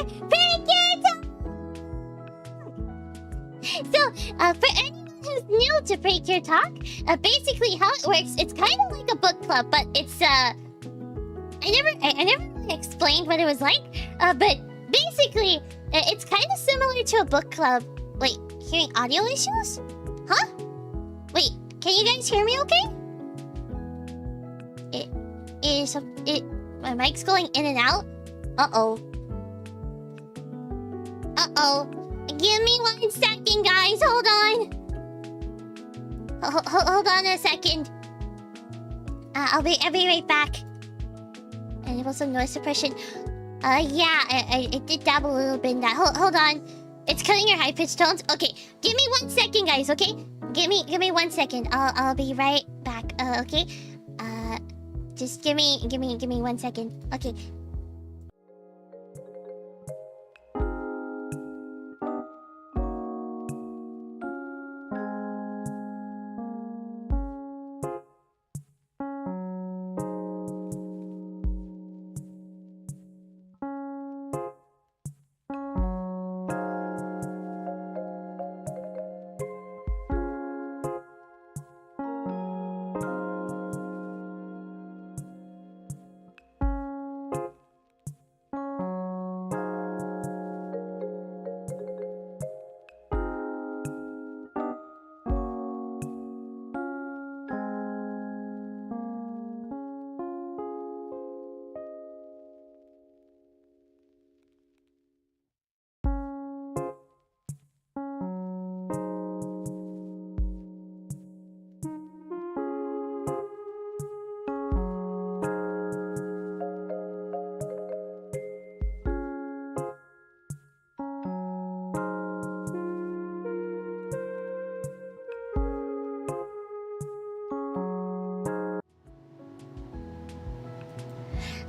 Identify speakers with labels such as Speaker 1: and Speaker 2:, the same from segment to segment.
Speaker 1: Precure Talk! So, for anyone who's new to Precure Talk, basically how it works, it's kind of like a book club, but it's, I never really explained what it was like, but basically, it's kind of similar to a book club. Wait, hearing audio issues? Huh? Wait, can you guys hear me okay? My mic's going in and out. Uh-oh. Give me 1 second, guys. Hold on. Hold on a second. I'll be right back. Enable some noise suppression. Yeah, I did dabble a little bit in that. Hold on. It's cutting your high-pitched tones. Okay, give me 1 second, guys, okay? Give me 1 second. I'll be right back. Okay? Just give me 1 second. Okay.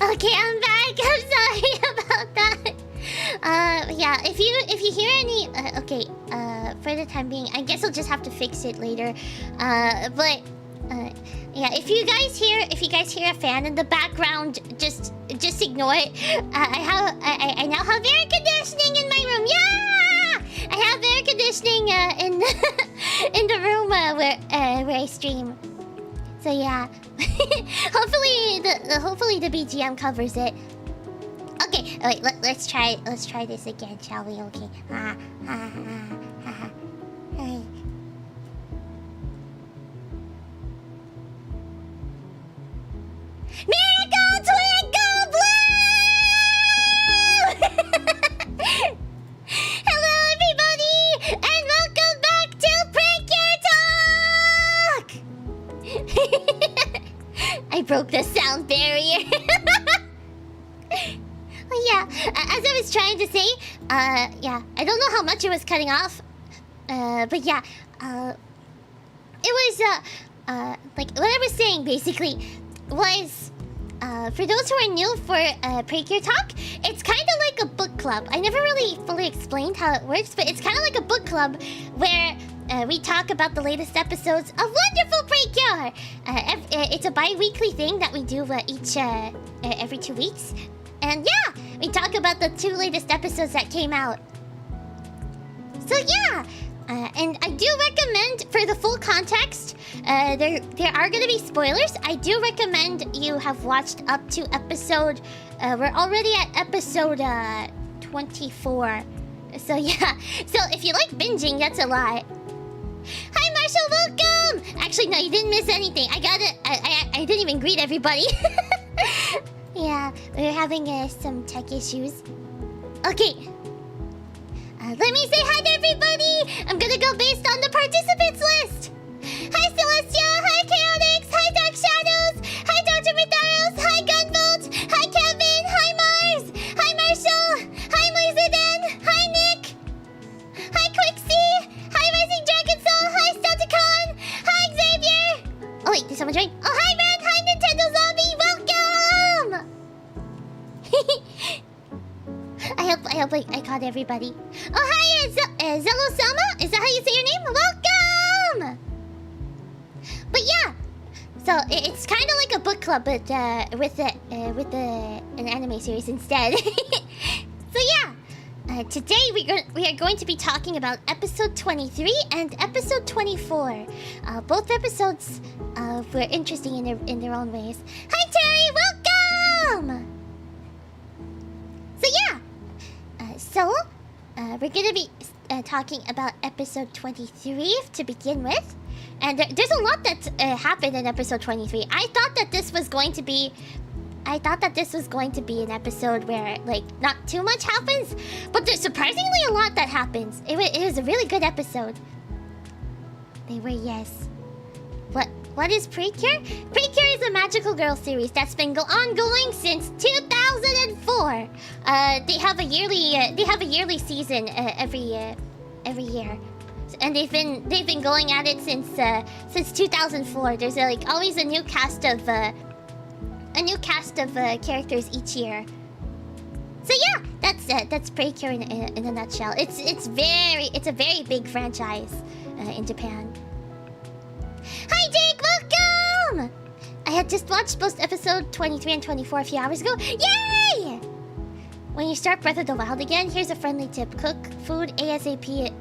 Speaker 1: Okay, I'm back. I'm sorry about that. Yeah, if you hear any, okay, for the time being, I guess I'll just have to fix it later. But yeah, if you guys hear a fan in the background, just ignore it. I now have air conditioning in my room. Yeah, I have air conditioning in in the room where I stream. So yeah, hopefully the BGM covers it. Okay, wait, let's try this again, shall we? Okay. Miracle Twinkle Blue! Hello everybody, and welcome back to Precure Talk! I broke the sound barrier. Yeah, as I was trying to say, yeah, I don't know how much it was cutting off, but yeah, it was, like, what I was saying, basically, was, for those who are new for, Precure Talk, it's kind of like a book club. I never really fully explained how it works, but it's kind of like a book club where, we talk about the latest episodes of Wonderful Precure! It's a bi-weekly thing that we do, every 2 weeks. And yeah, we talk about the 2 latest episodes that came out. So yeah, and I do recommend, for the full context, there are gonna be spoilers. I do recommend you have watched up to episode, we're already at episode 24. So yeah, so if you like binging, that's a lot. Hi Marshall, welcome! Actually, no, you didn't miss anything. I didn't even greet everybody. Yeah, we're having some tech issues. Okay. Let me say hi to everybody! I'm gonna go based on the participants list! Hi Celestia! Hi Chaotix! Hi Dark Shadows! Hi Dr. Metharos! Hi Gunvolt! Hi Kevin! Hi Mars! Hi Marshall! Hi Moisedan! Hi Nick! Hi Quixie! Hi Rising Dragon Soul! Hi Staticon! Hi Xavier! Oh wait, did someone join? Oh hi Ren! Hi Nintendo Zombie! Welcome! I hope I caught everybody. Oh hi, Zello Selma? Is that how you say your name? Welcome! But yeah, so it's kind of like a book club, but with an anime series instead. So yeah, Today we are going to be talking about episode 23 and episode 24. Both episodes were interesting in their own ways. Hi Terry, welcome! So we're gonna be talking about episode 23 to begin with. And there's a lot that happened in episode 23. I thought that this was going to be an episode where, like, not too much happens, but there's surprisingly a lot that happens. It was a really good episode. They were, yes. What is Precure? Precure is a magical girl series that's been ongoing since 2004. They have a yearly season every year, and they've been going at it since 2004. There's always a new cast of characters each year. So yeah, that's Precure in a nutshell. It's a very big franchise in Japan. Hi Jake, welcome! I had just watched both episode 23 and 24 a few hours ago. Yay! When you start Breath of the Wild again, here's a friendly tip: cook food ASAP.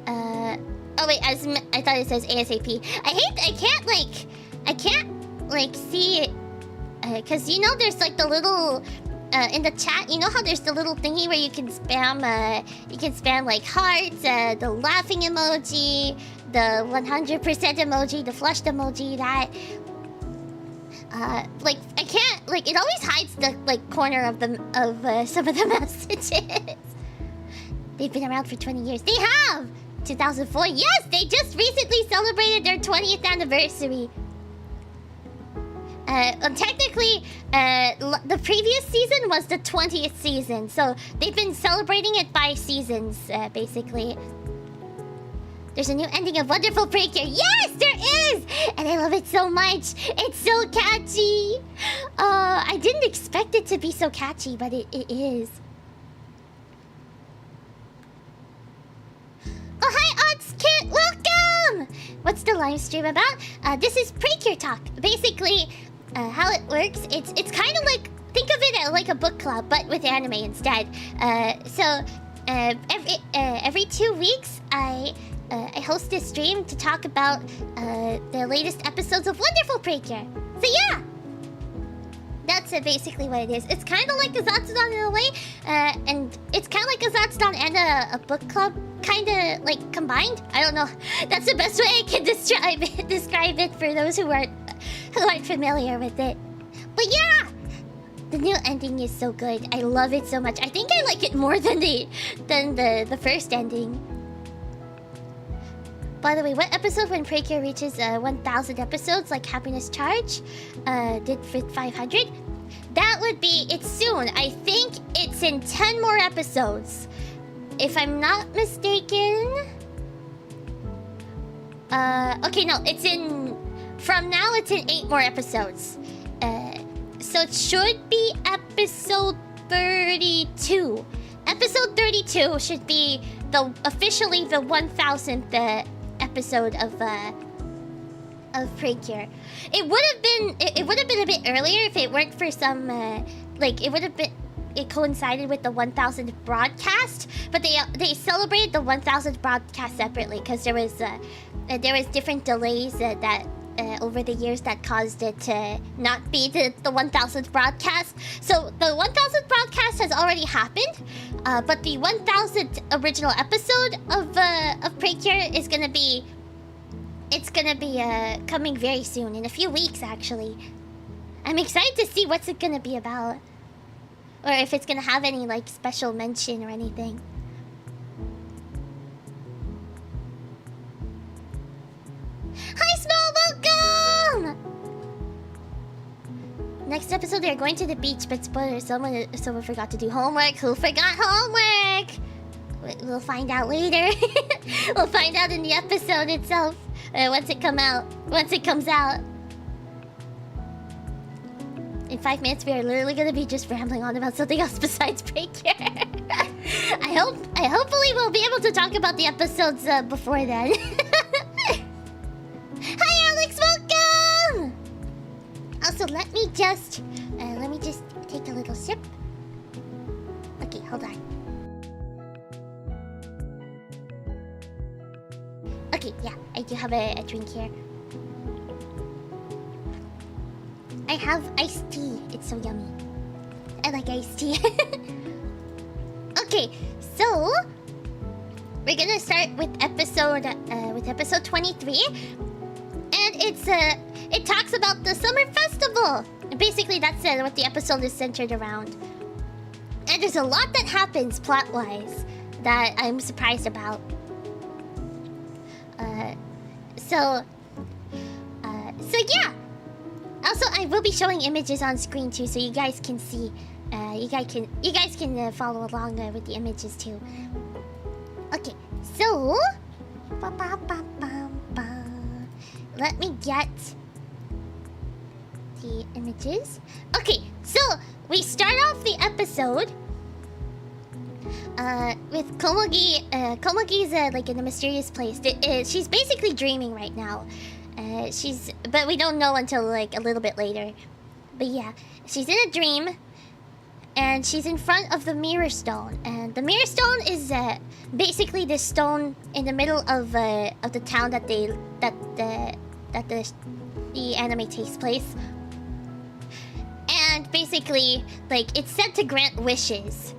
Speaker 1: Oh wait, I thought it says ASAP. I can't see it. Cause you know there's like the little in the chat, you know how there's the little thingy where you can spam like hearts, the laughing emoji, the 100% emoji, the flushed emoji, that like I can't, like, it always hides the like corner of some of the messages. They've been around for 20 years. They have! 2004. Yes, they just recently celebrated their 20th anniversary. Technically, the previous season was the 20th season, so they've been celebrating it by seasons, basically. There's a new ending of Wonderful Precure. Yes, there is! And I love it so much. It's so catchy. I didn't expect it to be so catchy, but it is. Oh, hi, Odds Kit. Welcome! What's the live stream about? This is Precure Talk. Basically, how it works, it's kind of like, think of it like a book club, but with anime instead. Every 2 weeks, I host this stream to talk about the latest episodes of Wonderful Precure. So yeah, that's basically what it is. It's kind of like a Zatsudan in a way, and it's kind of like a Zatsudan and a book club, kind of like combined. I don't know. That's the best way I can describe it for those who aren't familiar with it. But yeah, the new ending is so good. I love it so much. I think I like it more than the first ending. By the way, what episode when Precure reaches 1,000 episodes, like Happiness Charge did for 500? That would be, it's soon. I think it's in 10 more episodes, if I'm not mistaken. Okay, no, it's in, from now it's in 8 more episodes. So it should be episode 32. Episode 32 should be officially the 1,000th episode of Precure. It would have been a bit earlier if it weren't for some it coincided with the 1,000th broadcast, but they celebrated the 1,000th broadcast separately because there was different delays that over the years that caused it to not be the 1,000th broadcast. So the 1,000th broadcast has already happened, but the 1,000th original episode of Precure is gonna be coming very soon, in a few weeks actually. I'm excited to see what's it gonna be about, or if it's gonna have any like special mention or anything. Hi Small, welcome! Next episode they're going to the beach, but spoilers, someone forgot to do homework. Who forgot homework? We'll find out later. We'll find out in the episode itself, once it comes out. In 5 minutes we are literally gonna be just rambling on about something else besides Precure. I hopefully will be able to talk about the episodes before then. Hi Alex, welcome! Also, let me just take a little sip. Okay, hold on. have a drink here. I have iced tea. It's so yummy. I like iced tea. Okay, so we're gonna start with episode 23, and it talks about the summer festival. And basically, that's what the episode is centered around. And there's a lot that happens plot-wise that I'm surprised about. So yeah. Also, I will be showing images on screen too, so you guys can see. You guys can follow along with the images too. Okay, so let me get the images. Okay, so we start off the episode with Komugi. Komugi's like in a mysterious place. She's basically dreaming right now. But we don't know until like a little bit later. But yeah, she's in a dream, and she's in front of the mirror stone. And the mirror stone is basically this stone in the middle of the town that the anime takes place. And basically, like, it's said to grant wishes.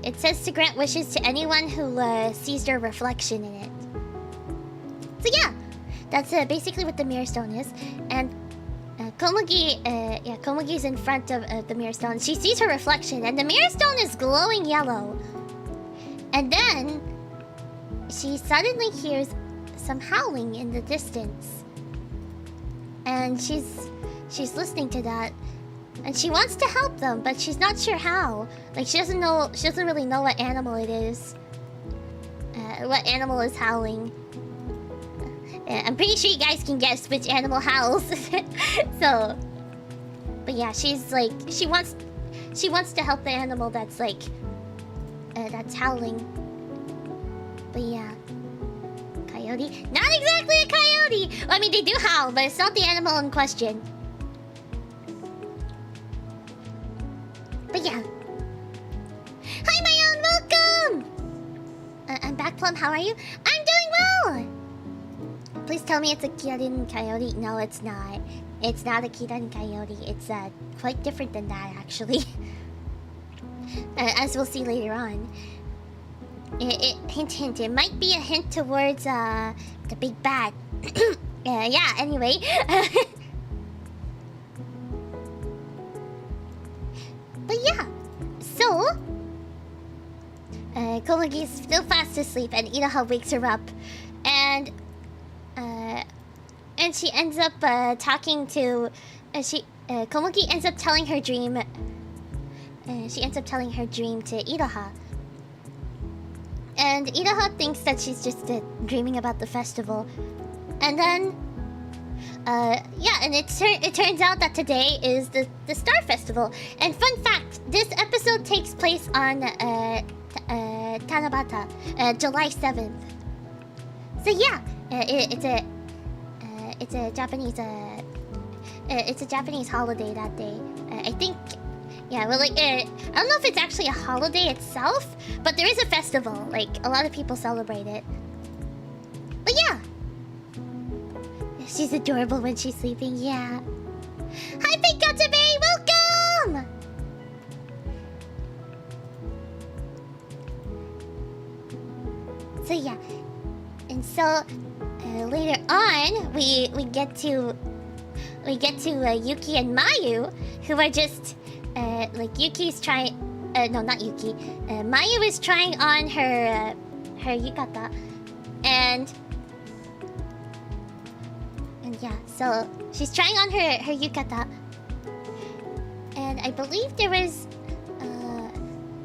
Speaker 1: It says to grant wishes to anyone who sees their reflection in it. So yeah, that's basically what the mirror stone is. And Komugi's in front of the mirror stone. She sees her reflection, and the mirror stone is glowing yellow. And then she suddenly hears some howling in the distance. And she's listening to that. And she wants to help them, but she's not sure how. Like, she doesn't really know what animal it is. What animal is howling. I'm pretty sure you guys can guess which animal howls. So, but yeah, she's like, she wants to help the animal that's like, that's howling. But yeah, coyote? Not exactly a coyote. Well, I mean, they do howl, but it's not the animal in question. But yeah. Hi, my own, welcome. I'm back, Plum. How are you? I'm doing well. Please tell me it's a Kirin coyote. No, it's not. It's not a Kirin coyote. It's quite different than that, actually. As we'll see later on. Hint, hint. It might be a hint towards the big bad. Yeah. Anyway. But yeah. So, Komugi's still fast asleep, and Idaha wakes her up, and she ends up talking to. Komugi ends up telling her dream. She ends up telling her dream to Idaha. And Idaha thinks that she's just dreaming about the festival. And then, yeah, and it turns out that today is the Star Festival. And fun fact, this episode takes place on Tanabata, July 7th. So yeah, it's a Japanese holiday that day. I think. Yeah, well, like, I don't know if it's actually a holiday itself, but there is a festival. Like, a lot of people celebrate it. But yeah. She's adorable when she's sleeping, yeah. Hi, Fake Gotchabe! Welcome! So yeah. And so, later on, we get to Yuki and Mayu, who are just... like Yuki's trying, no, not Yuki. Mayu is trying on her yukata, and yeah, so she's trying on her yukata, and I believe there was,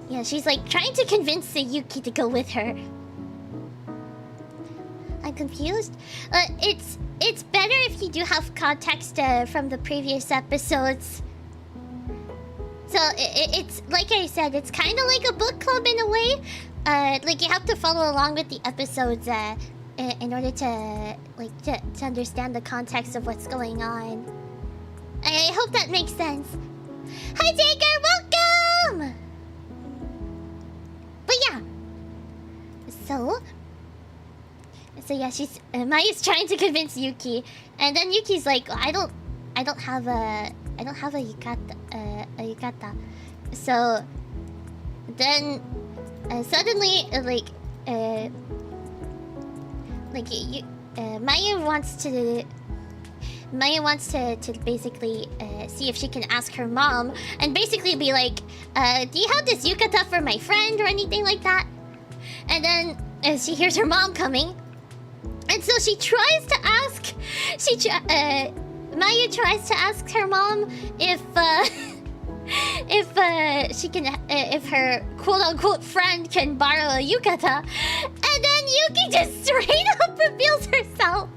Speaker 1: yeah, she's like trying to convince the Yuki to go with her. I'm confused. It's better if you do have context from the previous episodes. So it's like I said, it's kind of like a book club in a way. Like you have to follow along with the episodes in order to to understand the context of what's going on. I hope that makes sense. Hi, Jager, welcome. But yeah, so So yeah, Mayu's trying to convince Yuki, and then Yuki's like, I don't have a yukata. So then suddenly Maya wants to basically see if she can ask her mom and basically be like, do you have this yukata for my friend or anything like that? And then she hears her mom coming, and so she tries to ask. Maya tries to ask her mom if she can, if her quote-unquote friend can borrow a yukata, and then Yuki just straight up reveals herself.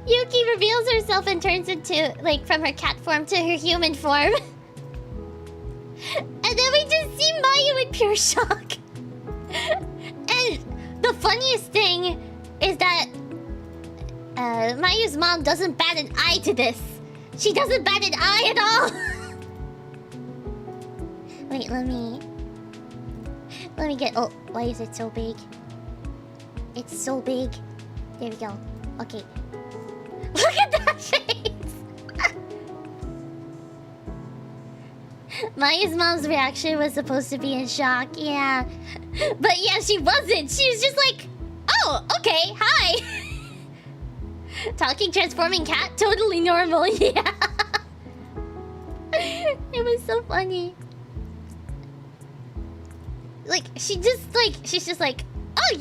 Speaker 1: Yuki reveals herself and turns into, like, from her cat form to her human form. And then we just see Mayu in pure shock. And the funniest thing is that Mayu's mom doesn't bat an eye to this. She doesn't bat an eye at all. Wait, let me get... Oh, why is it so big? It's so big. There we go. Okay. Look at that face! Maya's mom's reaction was supposed to be in shock, yeah. But yeah, she wasn't. She was just like, oh, okay, hi. Talking, transforming cat, totally normal, yeah. It was so funny. Like, she's just like, oh,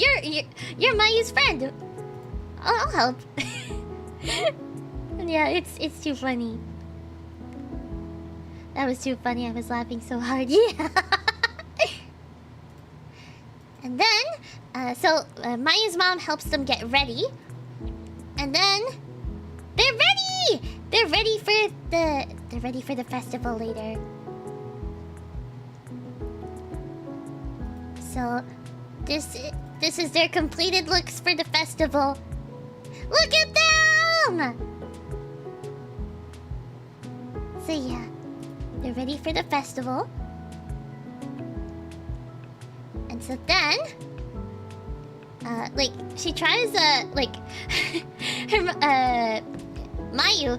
Speaker 1: you're Mayu's friend. I'll help. Yeah, it's too funny. That was too funny. I was laughing so hard. Yeah. And then, Maya's mom helps them get ready, and then they're ready. They're ready for the festival later. So, this is their completed looks for the festival. Look at them! So yeah, they're ready for the festival. And so then, like, she tries, Mayu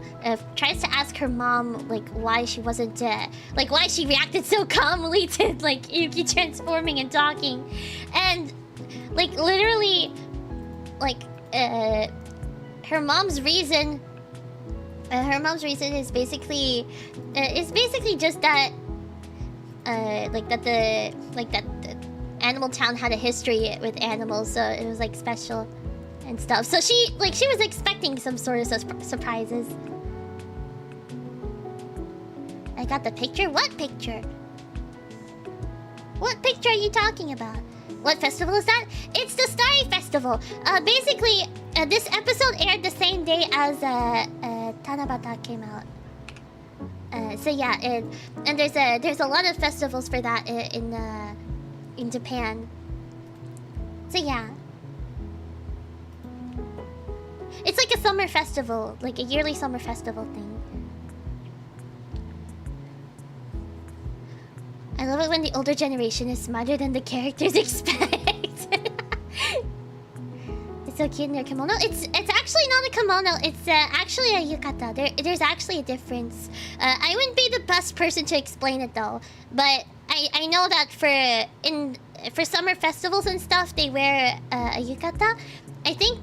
Speaker 1: tries to ask her mom, like, why she wasn't, like, why she reacted so calmly to, like, Yuki transforming and talking. And, like, literally, like, her mom's reason is basically just that that Animal Town had a history with animals, so it was like special and stuff. So she was expecting some sort of surprises. I got the picture. What picture? What picture are you talking about? What festival is that? It's the Starry Festival. Basically, this episode aired the same day as Tanabata came out. So yeah, and there's a lot of festivals for that in Japan. So yeah, it's like a summer festival, like a yearly summer festival thing. I love it when the older generation is smarter than the characters expect. It's so cute in their kimono. It's actually not a kimono. It's actually a yukata. There's actually a difference. I wouldn't be the best person to explain it though, but I know that for summer festivals and stuff they wear a yukata. I think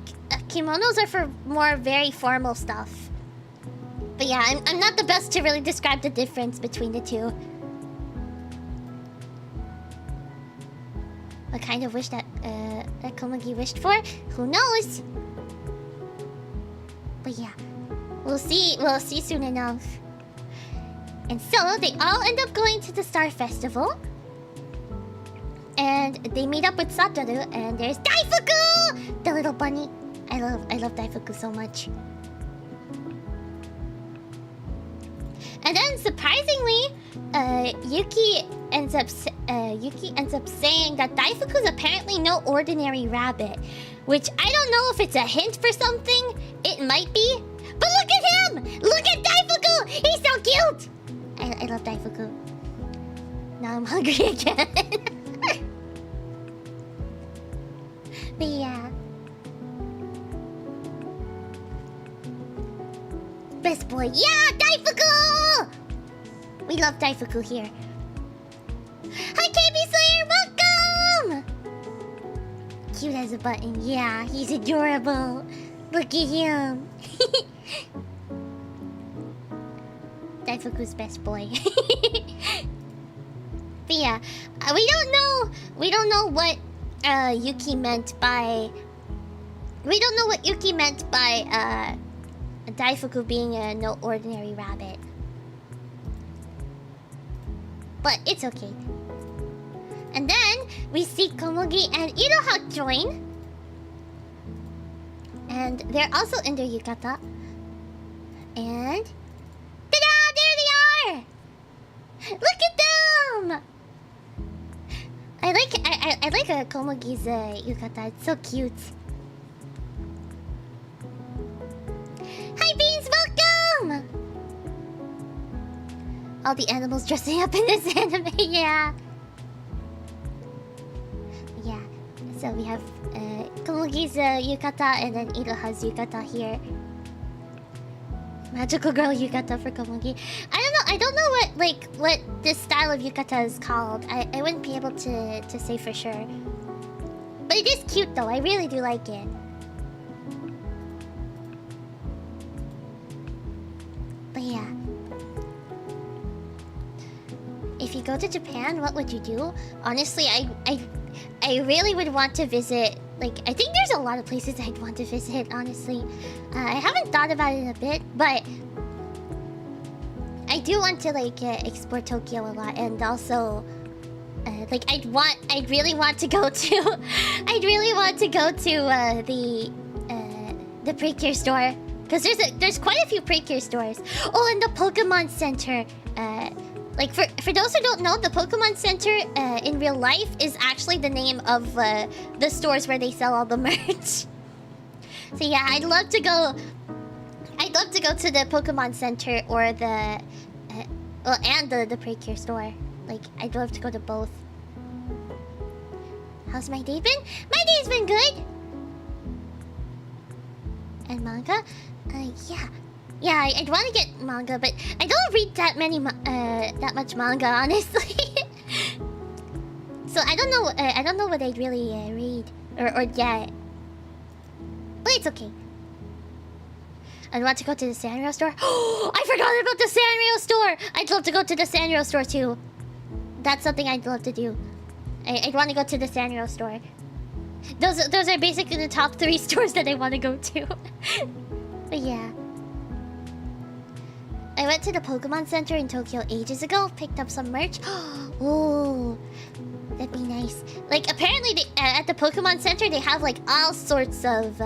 Speaker 1: kimonos are for more very formal stuff. But yeah, I'm not the best to really describe the difference between the two. What kind of wish that Komugi wished for? Who knows? But yeah, we'll see soon enough. And so they all end up going to the Star Festival, and they meet up with Satoru, and there's Daifuku, the little bunny. I love Daifuku so much. And then surprisingly, Yuki ends up saying that Daifuku's apparently no ordinary rabbit, which I don't know if it's a hint for something. It might be, but look at him! Look at Daifuku! He's so cute! I love Daifuku. Now I'm hungry again. But yeah. Best boy. Yeah, Daifuku! We love Daifuku here. Hi, KB Slayer, welcome! Cute as a button. Yeah, he's adorable. Look at him. Daifuku's best boy. But yeah, we don't know what Yuki meant by... We don't know what Yuki meant by Daifuku being no ordinary rabbit. But it's okay. And then we see Komugi and Iroha join. And they're also in their yukata. And... Ta-da! There they are! Look at them! I like Komugi's yukata. It's so cute. Hi Beans, welcome! All the animals dressing up in this anime, yeah. Yeah, so we have Komugi's yukata and then Iroha's yukata here. Magical girl yukata for Komugi. I don't know what this style of yukata is called. I wouldn't be able to say for sure. But it is cute though, I really do like it. But yeah. If you go to Japan, what would you do? Honestly, I really would want to visit. Like, I think there's a lot of places I'd want to visit, honestly. I haven't thought about it in a bit, but I do want to, like, explore Tokyo a lot. And also, like, I'd really want to go to... I'd really want to go to, the Precure store. Because there's quite a few Precure stores. Oh, and the Pokemon Center. Like, for those who don't know, the Pokemon Center in real life is actually the name of the stores where they sell all the merch. So yeah, I'd love to go to the Pokemon Center or the... well, and the Precure store. Like, I'd love to go to both. How's my day been? My day's been good! And manga? Yeah. Yeah, I'd want to get manga, but I don't read that much manga, honestly. So I don't know what I'd really read or get. But it's okay. I'd want to go to the Sanrio store. Oh, I forgot about the Sanrio store! I'd love to go to the Sanrio store too. That's something I'd love to do. I'd want to go to the Sanrio store. Those are basically the top 3 stores that I want to go to. But yeah. I went to the Pokemon Center in Tokyo ages ago, picked up some merch. Oh, that'd be nice. Like, apparently at the Pokemon Center they have like all sorts of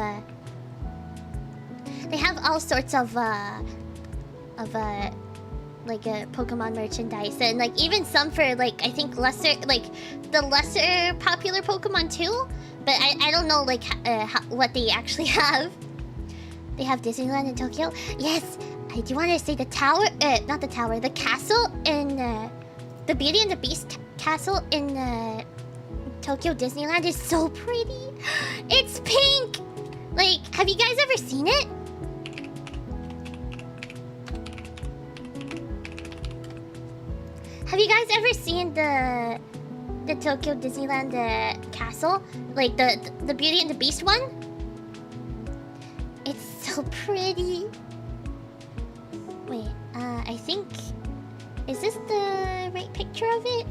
Speaker 1: Pokemon merchandise, and like even some for like I think the lesser popular Pokemon too. But I don't know like what they actually have. They have Disneyland in Tokyo. Yes. I do want to say the tower, not the tower, the castle in, the Beauty and the Beast castle in, Tokyo Disneyland is so pretty. It's pink! Like, have you guys ever seen it? Have you guys ever seen the Tokyo Disneyland castle? Like, the Beauty and the Beast one? It's so pretty. Wait, I think... Is this the right picture of it?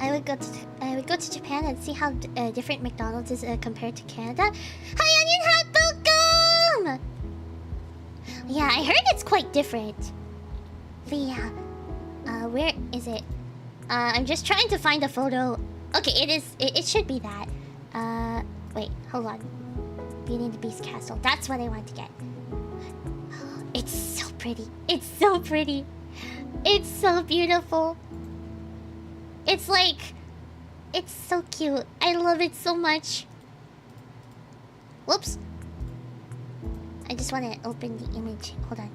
Speaker 1: I would go to Japan and see how different McDonald's is compared to Canada. Hi, Onion Hat, welcome! Yeah, I heard it's quite different. But yeah, where is it? I'm just trying to find a photo. Okay, it is. It should be that. Wait, hold on. Beauty and the Beast castle. That's what I want to get. It's so pretty. It's so pretty. It's so beautiful. It's like... It's so cute. I love it so much. Whoops. I just want to open the image. Hold on.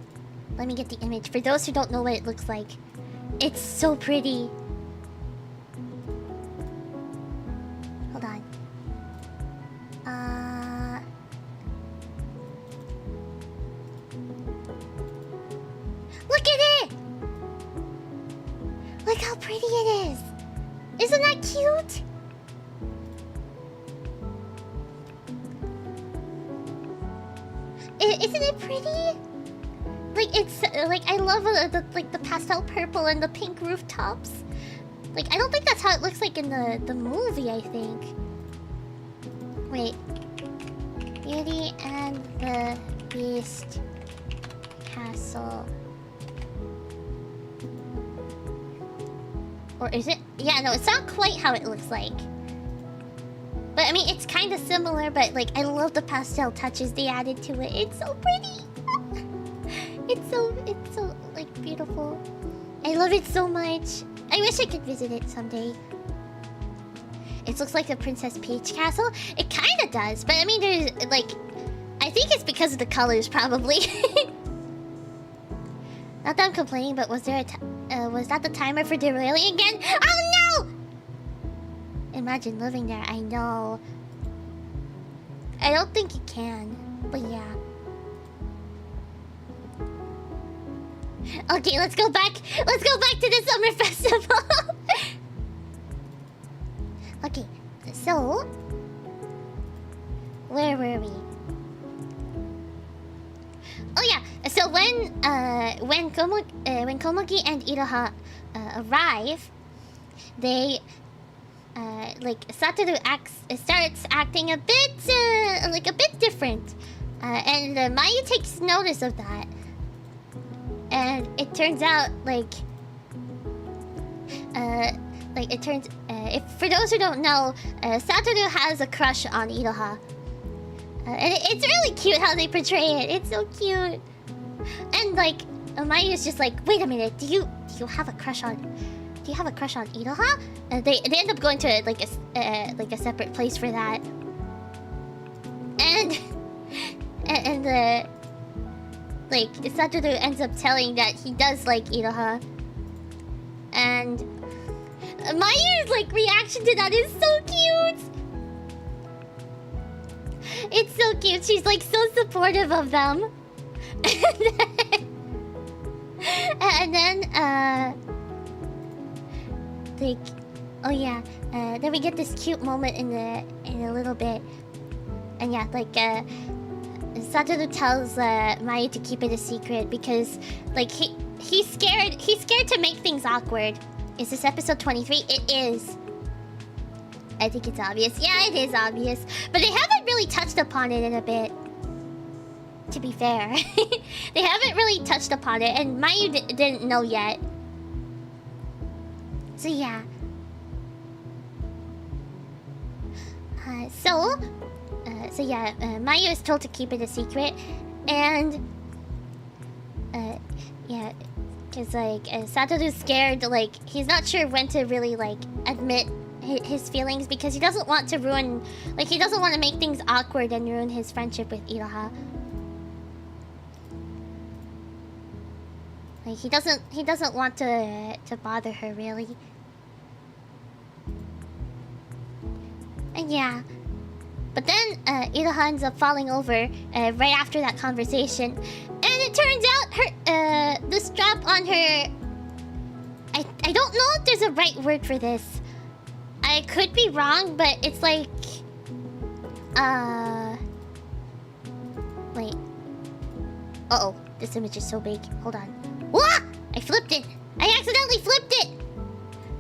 Speaker 1: Let me get the image. For those who don't know what it looks like. It's so pretty. pretty it is. Isn't that cute? Isn't it pretty? Like it's like I love the pastel purple and the pink rooftops. Like I don't think that's how it looks like in the movie. I think. Wait. Beauty and the Beast castle. Or is it? Yeah, no, it's not quite how it looks like. But I mean, it's kind of similar, but like I love the pastel touches they added to it. It's so pretty. It's so like beautiful. I love it so much. I wish I could visit it someday. It looks like the Princess Peach castle. It kind of does, but I mean, there's like, I think it's because of the colors, probably. Not that I'm complaining, but was there was that the timer for derailing again? Oh no! Imagine living there. I know. I don't think you can, but yeah. Okay, let's go back. Let's go back to the summer festival. Okay, so where were we? Oh yeah, so when Komugi and Iroha arrive, they like Satoru starts acting a bit like a bit different, and Mayu takes notice of that, and it turns out like it turns if for those who don't know, Satoru has a crush on Iroha. And it's really cute how they portray it. It's so cute. And like Mayu's just like, wait a minute, do you have a crush on Iroha? And they end up going to like a separate place for that. And like Satoru ends up telling that he does like Iroha. And Mayu's like reaction to that is so cute. It's so cute. She's like so supportive of them. And then like, oh yeah, then we get this cute moment in a little bit. And yeah, like Satoru tells Mayu to keep it a secret because like he's scared to make things awkward. Is this episode 23? It is. I think it's obvious. Yeah, it is obvious. But they haven't really touched upon it in a bit. To be fair. They haven't really touched upon it. And Mayu didn't know yet. So yeah. So yeah, Mayu is told to keep it a secret. And... yeah. Because like, Satoru's scared. Like, he's not sure when to really like admit his feelings because he doesn't want to ruin, like he doesn't want to make things awkward and ruin his friendship with Iroha. Like he doesn't want to bother her really. And yeah, but then Iroha ends up falling over right after that conversation, and it turns out her the strap on her. I don't know if there's a right word for this. I could be wrong, but it's like... Wait. Uh-oh. This image is so big. Hold on. Wah! I flipped it! I accidentally flipped it!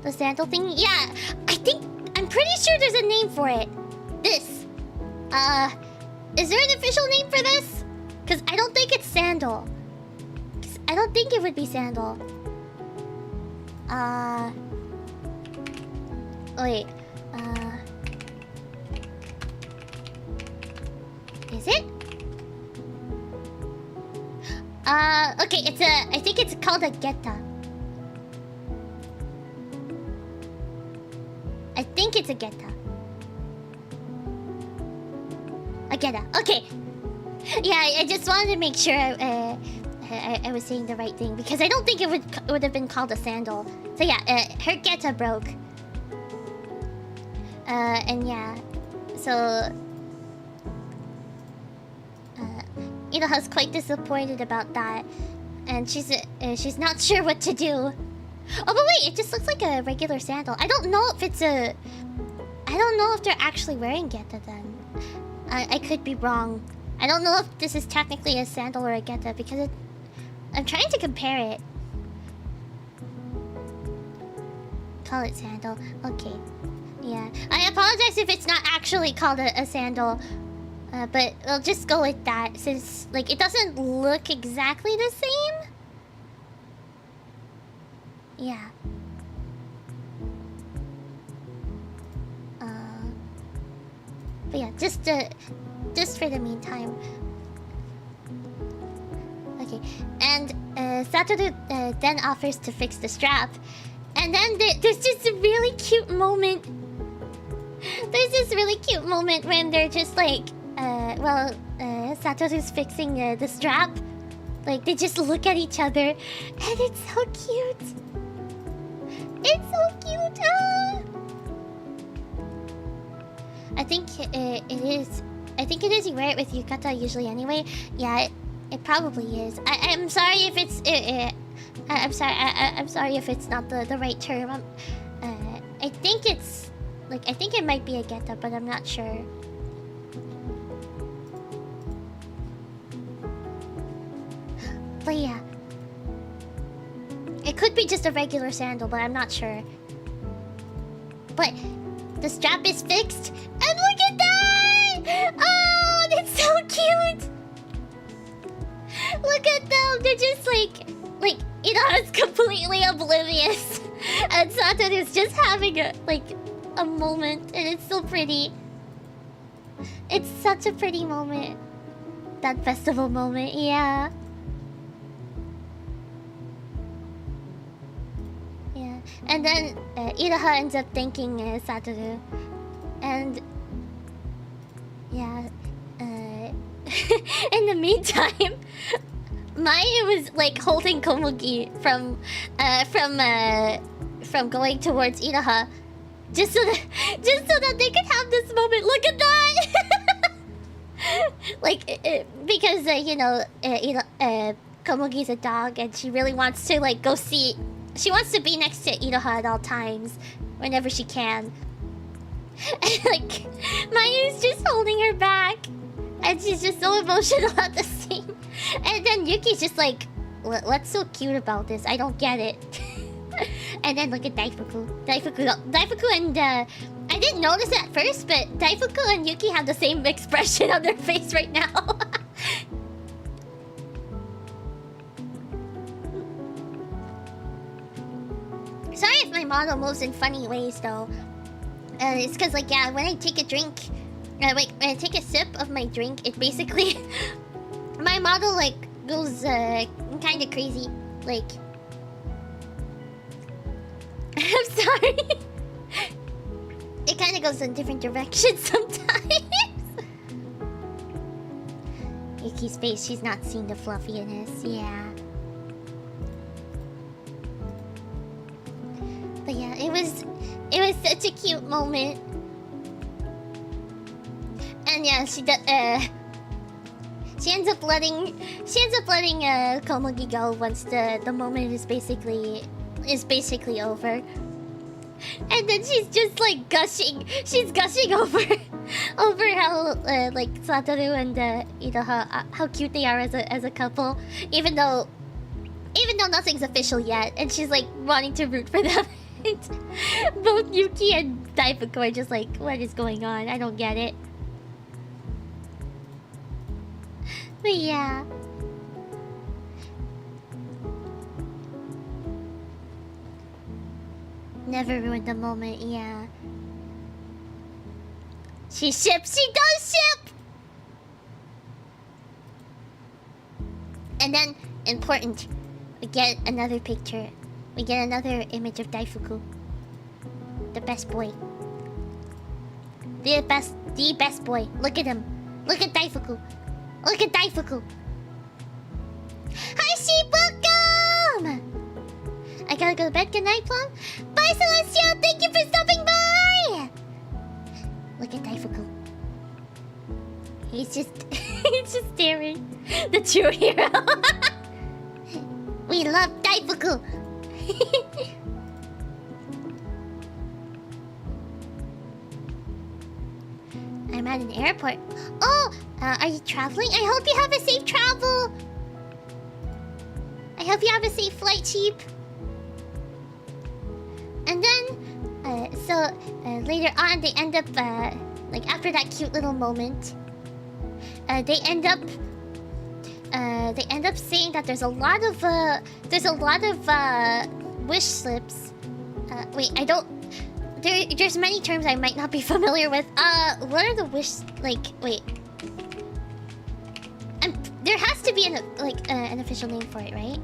Speaker 1: The sandal thing? Yeah. I'm pretty sure there's a name for it. This. Is there an official name for this? Because I don't think it's sandal. I don't think it would be sandal. Wait, is it? Okay, I think it's called a geta. I think it's a geta. A geta, okay. Yeah, I just wanted to make sure I was saying the right thing because I don't think it would have been called a sandal. So yeah, her geta broke. And yeah, so Iroha's quite disappointed about that, and she's not sure what to do. Oh, but wait, it just looks like a regular sandal. I don't know if it's a... I don't know if they're actually wearing geta then. I could be wrong. I don't know if this is technically a sandal or a geta because it... I'm trying to compare it. Call it sandal. Okay. Yeah. I apologize if it's not actually called a sandal. But we'll just go with that since, like, it doesn't look exactly the same. Yeah. But yeah, just for the meantime. Okay, and Satoru then offers to fix the strap, and then there's just a really cute moment. There's this really cute moment when they're just like, Satoru's fixing the strap. Like, they just look at each other, and it's so cute. It's so cute. Ah! I think it is. I think it is. You wear it with yukata usually anyway. Yeah, it probably is. I'm sorry if it's. I'm sorry. I'm sorry if it's not the right term. I think it's like, I think it might be a geta, but I'm not sure. But yeah, it could be just a regular sandal, but I'm not sure. But the strap is fixed, and look at that! Oh, that's so cute! Look at them, they're just like Ina's completely oblivious, and Satoru's just having a moment, and it's so pretty. It's such a pretty moment. That festival moment, yeah. And then Iraha ends up thanking Satoru, and yeah, in the meantime, Mai was like holding Komugi from going towards Iraha, just so that they could have this moment. Look at that! Like, because you know, Komugi's a dog, and she really wants to like go see. She wants to be next to Iraha at all times, whenever she can. And like, Mayu's just holding her back, and she's just so emotional at the scene. And then Yuki's just like, "What's so cute about this? I don't get it." And then look at Daifuku and I didn't notice it at first, but Daifuku and Yuki have the same expression on their face right now. Sorry if my model moves in funny ways, though. It's because, like, yeah, when I take a drink... when I take a sip of my drink, it basically... my model, like, goes, kind of crazy. Like... I'm sorry. It kind of goes in different directions sometimes. Yuki's face, she's not seeing the fluffiness, yeah. But yeah, it was such a cute moment. And yeah, she ends up letting Komugi go once the moment is basically over. And then she's just like gushing. She's gushing over how like Satoru and Iraha, how cute they are as a couple, even though nothing's official yet, and she's like wanting to root for them. Both Yuki and Daifuku are just like, what is going on? I don't get it. But yeah. Never ruined the moment, yeah. She ships, she does ship! And then, important, we get another picture. We get another image of Daifuku. The best boy. The best boy. Look at him. Look at Daifuku. Look at Daifuku. Hi, sheep, welcome! I gotta go to bed. Good night, Plum. Bye, Celestia. Thank you for stopping by. Look at Daifuku. He's just staring. The true hero. We love Daifuku. I'm at an airport. Oh, are you traveling? I hope you have a safe travel. I hope you have a safe flight, Cheap. And then, later on, they end up, like after that cute little moment, they end up saying that there's a lot of wish slips. Wait, I don't. There's many terms I might not be familiar with. What are the wish, like, wait. There has to be an official name for it, right?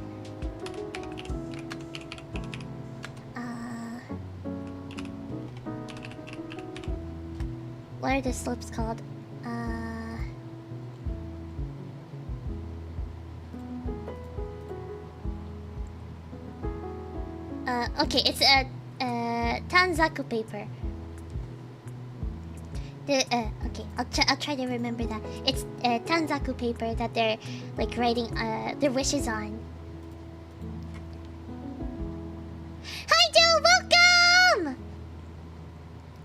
Speaker 1: What are the slips called? Okay, it's a Tanzaku paper. Okay, I'll try to remember that. It's Tanzaku paper that they're like writing their wishes on. Hi, Joe, welcome.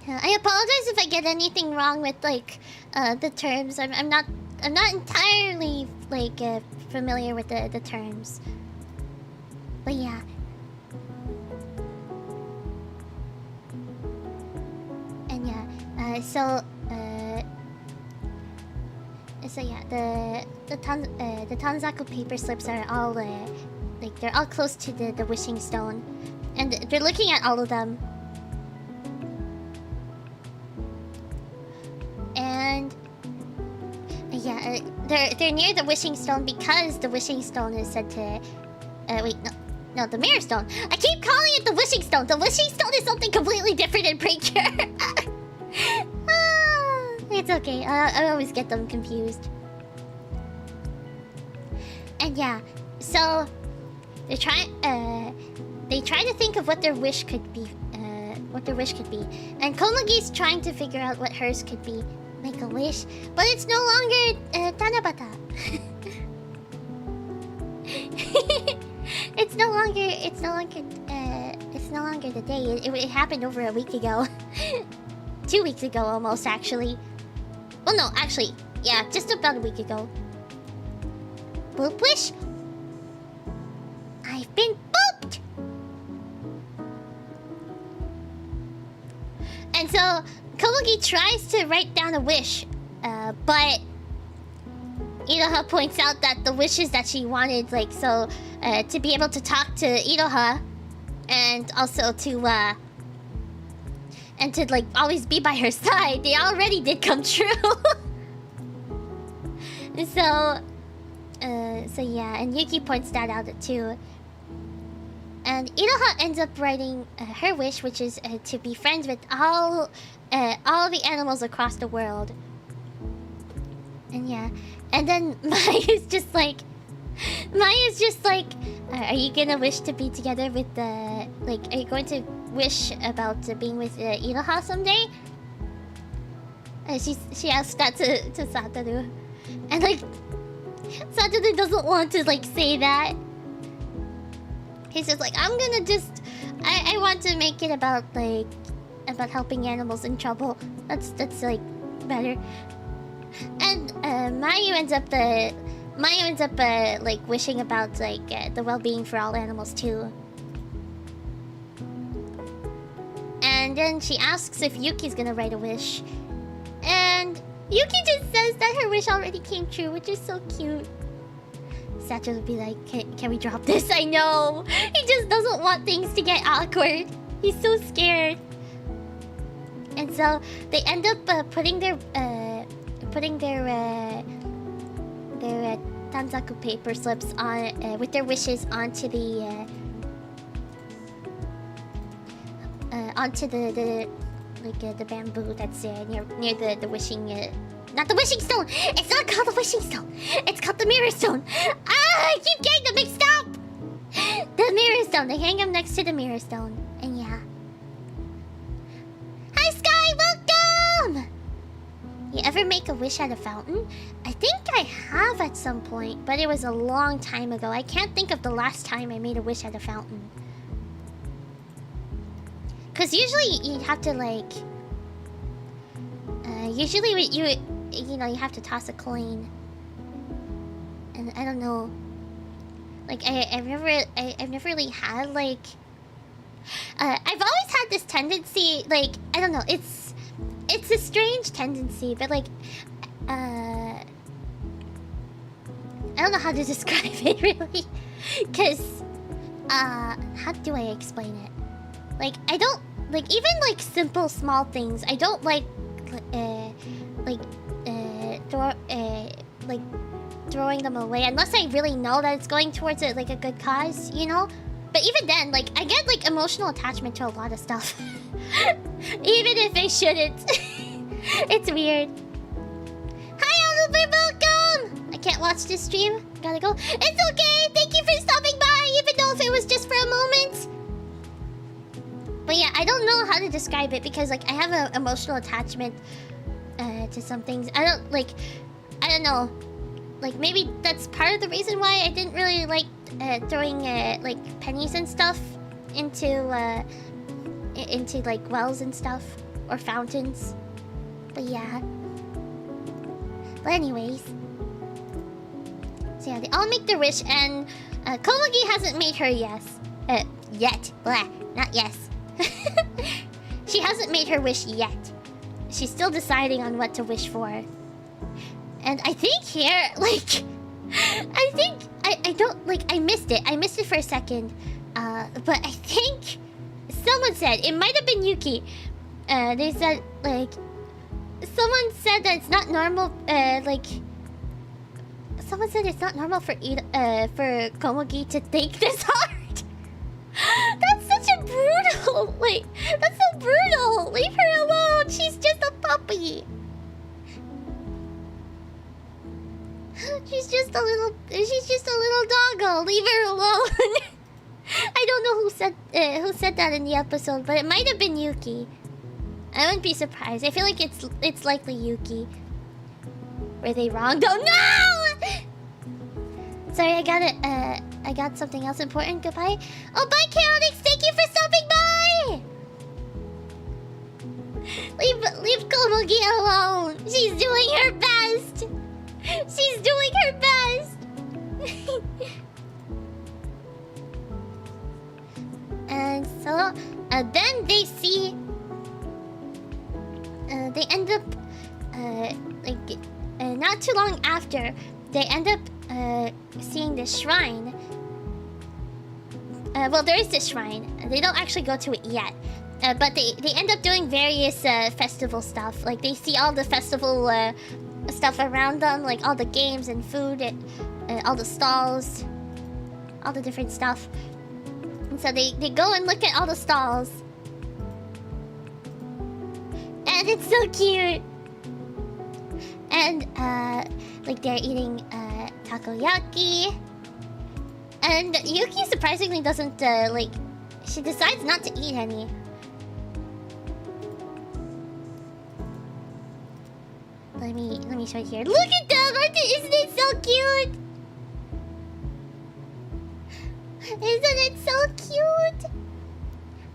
Speaker 1: I apologize if I get anything wrong with like the terms. I'm not entirely like familiar with the terms. But yeah. And yeah, so yeah, the Tanzaku paper slips are all like they're all close to the wishing stone, and they're looking at all of them. And yeah, they're near the wishing stone because the wishing stone is said to wait, no, the mirror stone. I keep calling it the wishing stone. The wishing stone is something completely different in Precure. It's okay. I always get them confused. And yeah, so they try to think of what their wish could be. And Komugi's trying to figure out what hers could be. Make a wish, but it's no longer Tanabata. It's no longer the day. It happened over a week ago. 2 weeks ago almost, actually. Well, no, actually, yeah, just about a week ago. Boop wish? I've been booped! And so, Komugi tries to write down a wish, but Iroha points out that the wishes that she wanted, like, so, to be able to talk to Iroha, and also to, and to, like, always be by her side, they already did come true. So yeah, and Yuki points that out too. And Iroha ends up writing her wish, which is to be friends with all the animals across the world. And yeah, and then Maya's just like, are you gonna wish to be together with the, like, are you going to wish about being with Iroha someday? She asked that to Satoru, and like Satoru doesn't want to like say that. He's just like, I'm gonna just, I want to make it about like helping animals in trouble. That's like better. And Mayu ends up like wishing about like the well-being for all animals too. And then she asks if Yuki's gonna write a wish, and Yuki just says that her wish already came true, which is so cute. Satchel would be like, can we drop this? I know! He just doesn't want things to get awkward. He's so scared. And so they end up putting their Tanzaku paper slips on with their wishes onto the the bamboo that's near the wishing. Not the wishing stone! It's not called the wishing stone! It's called the mirror stone! I keep getting them mixed up! The mirror stone. They hang them next to the mirror stone. And yeah. Hi, Sky! Welcome! You ever make a wish at a fountain? I think I have at some point, but it was a long time ago. I can't think of the last time I made a wish at a fountain. Cause usually you have to like, usually you know you have to toss a coin, and I don't know. Like I've never really had like. I've always had this tendency, like I don't know. It's a strange tendency, but like, I don't know how to describe it really, cause how do I explain it? Like I don't like even like simple small things. I don't like like throwing them away unless I really know that it's going towards like a good cause, you know. But even then, like I get like emotional attachment to a lot of stuff, even if I shouldn't. It's weird. Hi, Oliver, welcome. I can't watch this stream. Gotta go. It's okay. Thank you for stopping by, even though if it was just for a moment. But yeah, I don't know how to describe it because like I have an emotional attachment to some things. I don't know. Like maybe that's part of the reason why I didn't really like throwing like pennies and stuff into like wells and stuff or fountains. But yeah. But anyways. So yeah, they all make their wish and Komugi hasn't made her yes. Yet. Blah. Not yes. She hasn't made her wish yet. She's still deciding on what to wish for. And I think here, like, I don't, like, I missed it. I missed it for a second. But I think someone said, it might have been Yuki. They said, like, someone said that it's not normal, like, someone said it's not normal for Komugi to think this hard. That's such a brutal, like, that's so brutal. Leave her alone. She's just a puppy. She's just a little doggo. Leave her alone. I don't know who said that in the episode, but it might have been Yuki. I wouldn't be surprised. I feel like it's likely Yuki. Were they wrong? Oh no! Sorry, I got something else important. Goodbye. Oh, bye, Chaotix. Thank you for stopping by. Leave Komugi alone. She's doing her best. She's doing her best. And so, then they see. They end up, not too long after, they end up seeing this shrine. Well, there is this shrine. They don't actually go to it yet. But they end up doing various festival stuff. Like, they see all the festival stuff around them, like all the games and food, and all the stalls, all the different stuff. And so they go and look at all the stalls. And it's so cute. And, like, they're eating takoyaki. And Yuki surprisingly doesn't, like... She decides not to eat any. Let me show it here. Look at them! Isn't it so cute? Isn't it so cute?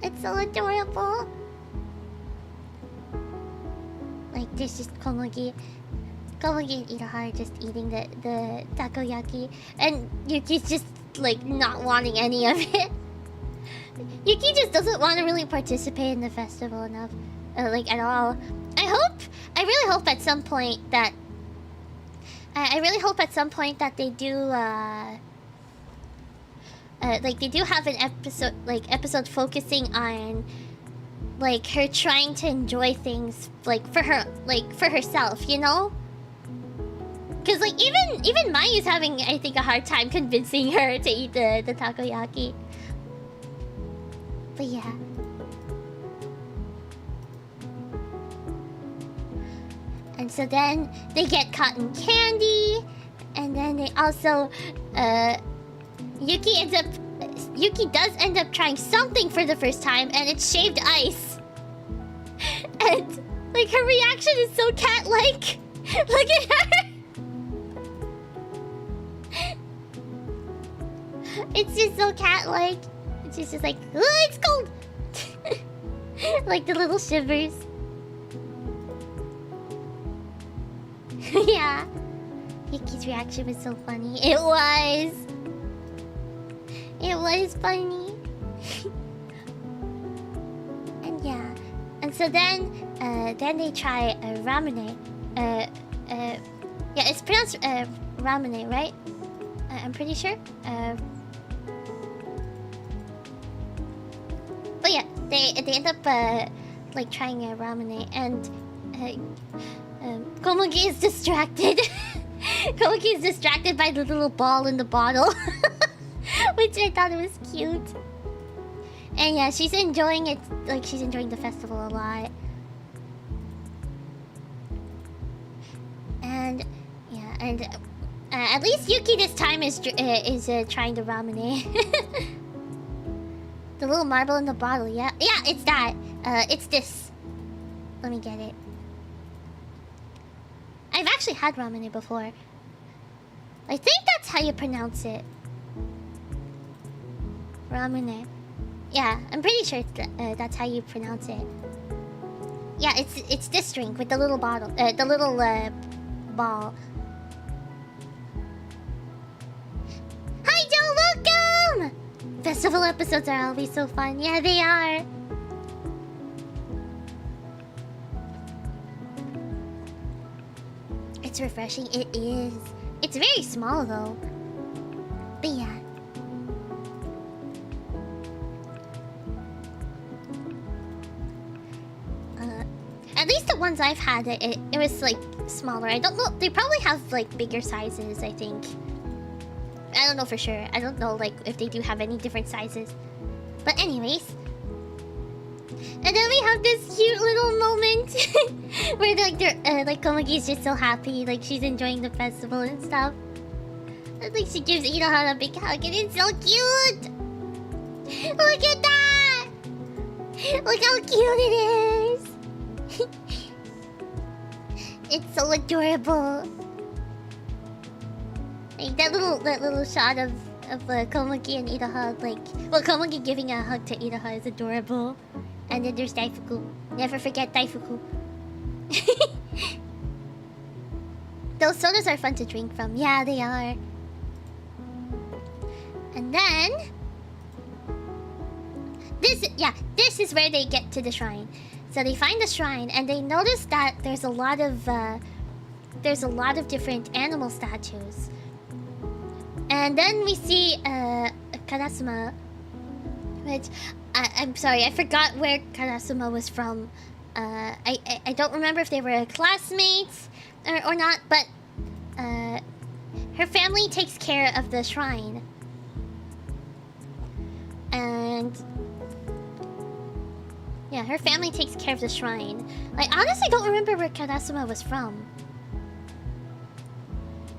Speaker 1: It's so adorable. Like, there's just Komugi and Itaha just eating the takoyaki. And Yuki's just, like, not wanting any of it. Yuki just doesn't want to really participate in the festival enough. Like, at all. I really hope at some point that... I really hope at some point that they do, like, they do have an episode focusing on... like, her trying to enjoy things, like, for herself, you know? Because, like, even Mayu's having, I think, a hard time convincing her to eat the takoyaki. But yeah. And so then they get cotton candy, and then they also, Yuki does end up trying something for the first time, and it's shaved ice. And, like, her reaction is so cat-like. Look at her! It's just so cat-like. She's just like, oh, it's cold! Like the little shivers. Yeah. Yuki's reaction was so funny. It was. It was funny. And yeah. And so then they try ramune. Yeah, it's pronounced ramune, right? I'm pretty sure. But yeah, they end up like trying ramune, and Komugi is distracted. Komugi is distracted by the little ball in the bottle, which I thought was cute. And yeah, she's enjoying it. Like, she's enjoying the festival a lot. And yeah, and at least Yuki this time is trying to ramune. The little marble in the bottle, yeah, it's that. It's this. Let me get it. I've actually had ramune before. I think that's how you pronounce it. Ramune. Yeah, I'm pretty sure that's how you pronounce it. Yeah, it's this drink with the little bottle, the little ball. Hi, Joe, welcome! Festival episodes are always so fun. Yeah, they are. It's refreshing. It is. It's very small though. But yeah. At least the ones I've had, it was like smaller. I don't know. They probably have like bigger sizes, I think. I don't know for sure. I don't know like if they do have any different sizes. But anyways. And then we have this cute little moment where they're like Komugi's just so happy, like she's enjoying the festival and stuff. And like she gives Inohara a big hug, and it's so cute. Look at that! Look how cute it is. It's so adorable. Like that little shot of Komugi and Inohara, like, well, Komugi giving a hug to Inohara is adorable. And then there's Daifuku. Never forget Daifuku. Those sodas are fun to drink from. Yeah, they are. And then this is where they get to the shrine. So they find the shrine and they notice that there's a lot of different animal statues. And then we see Karasuma, which I'm sorry, I forgot where Karasuma was from. I don't remember if they were classmates or not, but her family takes care of the shrine. And yeah, her family takes care of the shrine. I honestly don't remember where Karasuma was from.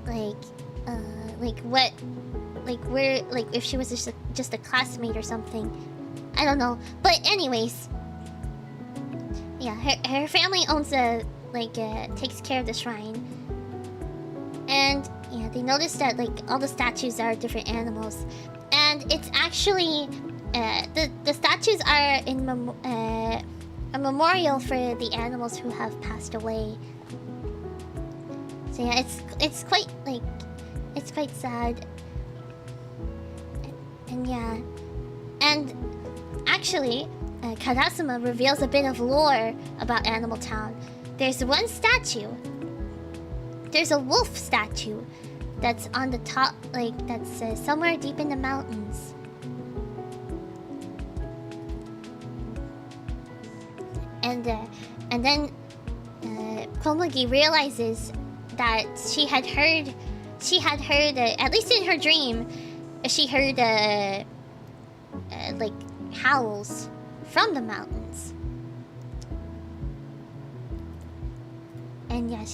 Speaker 1: Like if she was just a classmate or something. I don't know. But anyways, yeah, her family owns takes care of the shrine. And yeah, they notice that like all the statues are different animals. And it's actually the statues are in a memorial for the animals who have passed away. So yeah, it's quite sad. And yeah, and actually, Karasuma reveals a bit of lore about Animal Town. There's one statue. There's a wolf statue that's on the top, like that's somewhere deep in the mountains. And then Komugi realizes that she had heard, at least in her dream, she heard like howls from the mountains. And yeah,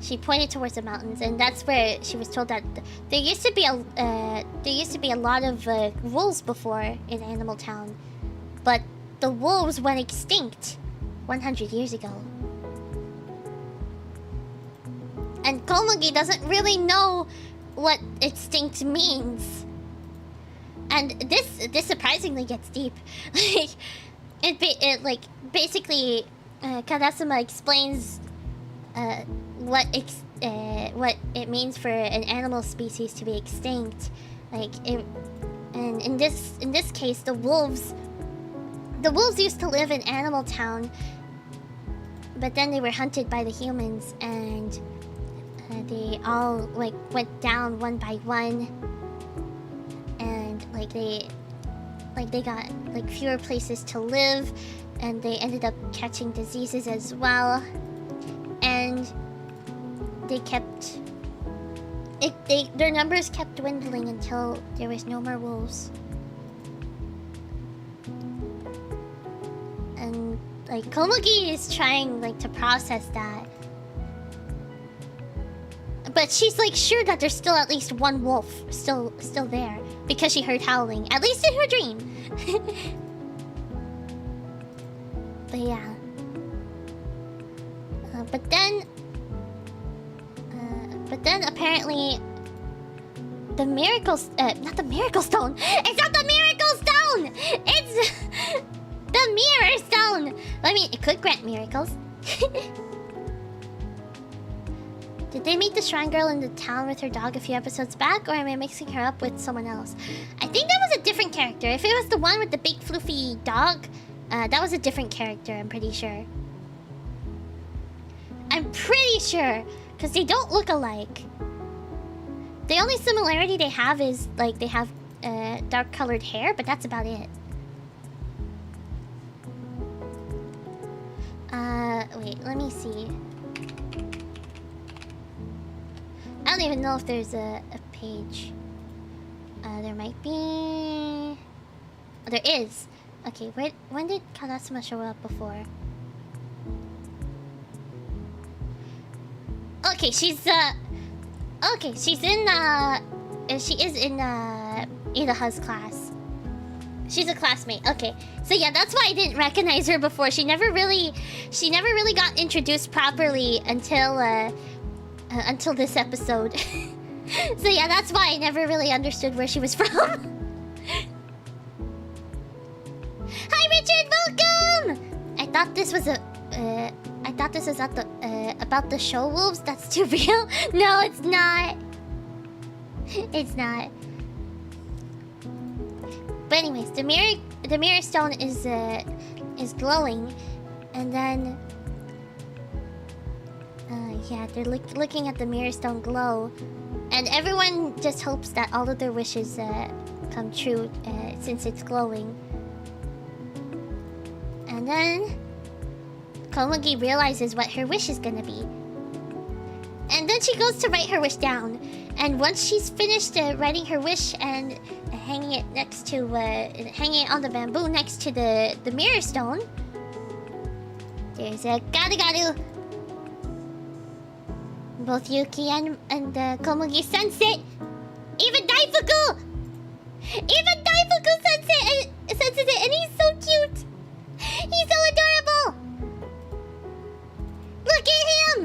Speaker 1: she pointed towards the mountains, and that's where she was told that there used to be a lot of wolves before in Animal Town, but the wolves went extinct 100 years ago. And Komugi doesn't really know what extinct means. And this surprisingly gets deep. Like, it like basically Karasuma explains what it means for an animal species to be extinct. Like and in this case, the wolves used to live in Animal Town, but then they were hunted by the humans, and they all like went down one by one, and like they got like fewer places to live, and they ended up catching diseases as well, and their numbers kept dwindling until there was no more wolves. And like Komugi is trying like to process that, but she's like sure that there's still at least one wolf still there because she heard howling, at least in her dream. But yeah, but then apparently the miracle not the miracle stone. It's not the miracle stone. It's the mirror stone. I mean, it could grant miracles. Did they meet the shrine girl in the town with her dog a few episodes back, or am I mixing her up with someone else? I think that was a different character. If it was the one with the big floofy dog, that was a different character, I'm pretty sure. I'm pretty sure, because they don't look alike. The only similarity they have is, like, they have dark-colored hair, but that's about it. Wait, let me see. I don't even know if there's a page. There might be... Oh, there is. Okay, when did Karasuma show up before? Okay, she's okay, she's in she is in Idaha's class. She's a classmate. Okay. So yeah, that's why I didn't recognize her before. She never really got introduced properly until this episode. So yeah, that's why I never really understood where she was from. Hi Richard, welcome! I thought this was about the show wolves. That's too real. No, it's not. It's not. But anyways, the mirror stone is glowing, and then yeah, they're looking at the mirror stone glow, and everyone just hopes that all of their wishes come true since it's glowing. And then Komugi realizes what her wish is gonna be, and then she goes to write her wish down. And once she's finished writing her wish and hanging it on the bamboo next to the mirror stone, there's a garu. Both Yuki and Komugi sense it. Even Daifuku senses it, and he's so cute. He's so adorable. Look at him.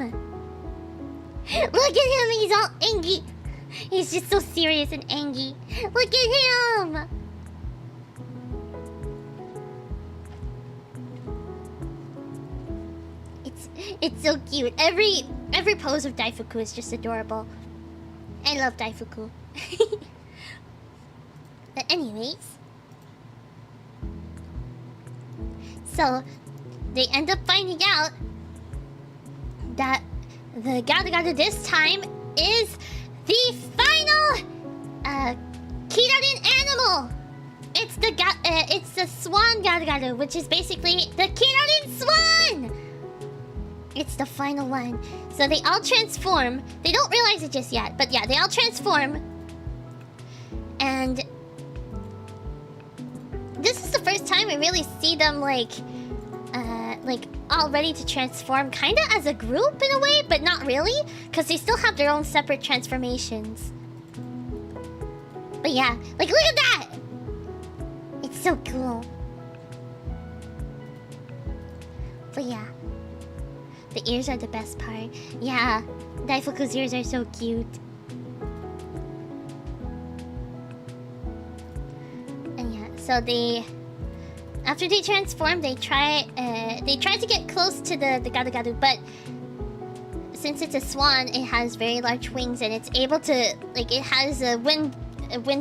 Speaker 1: Look at him. He's all angry. He's just so serious and angry. Look at him! It's so cute. Every pose of Daifuku is just adorable. I love Daifuku. But anyways, so they end up finding out that the garu this time is the final Kirarin animal. It's the swan garu, which is basically the Kirarin swan. It's the final one. So they all transform. They don't realize it just yet, but yeah, they all transform. And this is the first time we really see them like all ready to transform, kind of as a group in a way, but not really, because they still have their own separate transformations. But yeah, like look at that! It's so cool. But yeah, the ears are the best part. Yeah, Daifuku's ears are so cute. And yeah, so they... After they transform, they try to get close to the gadu, but since it's a swan, it has very large wings and it's able to, like, it has wind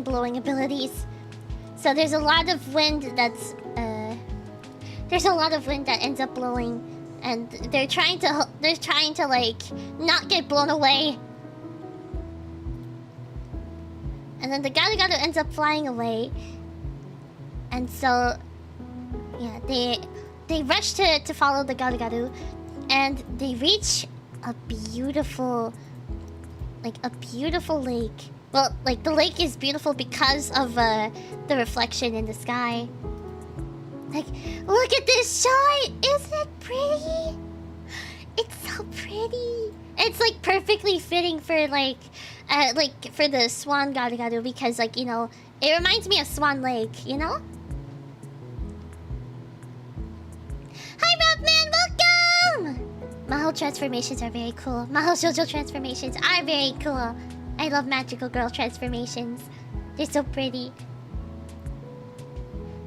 Speaker 1: blowing abilities. So there's a lot of wind that ends up blowing, and they're trying to like not get blown away. And then the gadu ends up flying away, and so yeah, they rush to follow the gadu, and they reach a beautiful lake. Well, like, the lake is beautiful because of the reflection in the sky. Like, look at this shot! Isn't it pretty? It's so pretty. It's like perfectly fitting for for the swan gadu because, like, you know, it reminds me of Swan Lake, you know? Hi, Rockman, welcome! Mahou transformations are very cool. Mahou shoujo transformations are very cool. I love magical girl transformations. They're so pretty.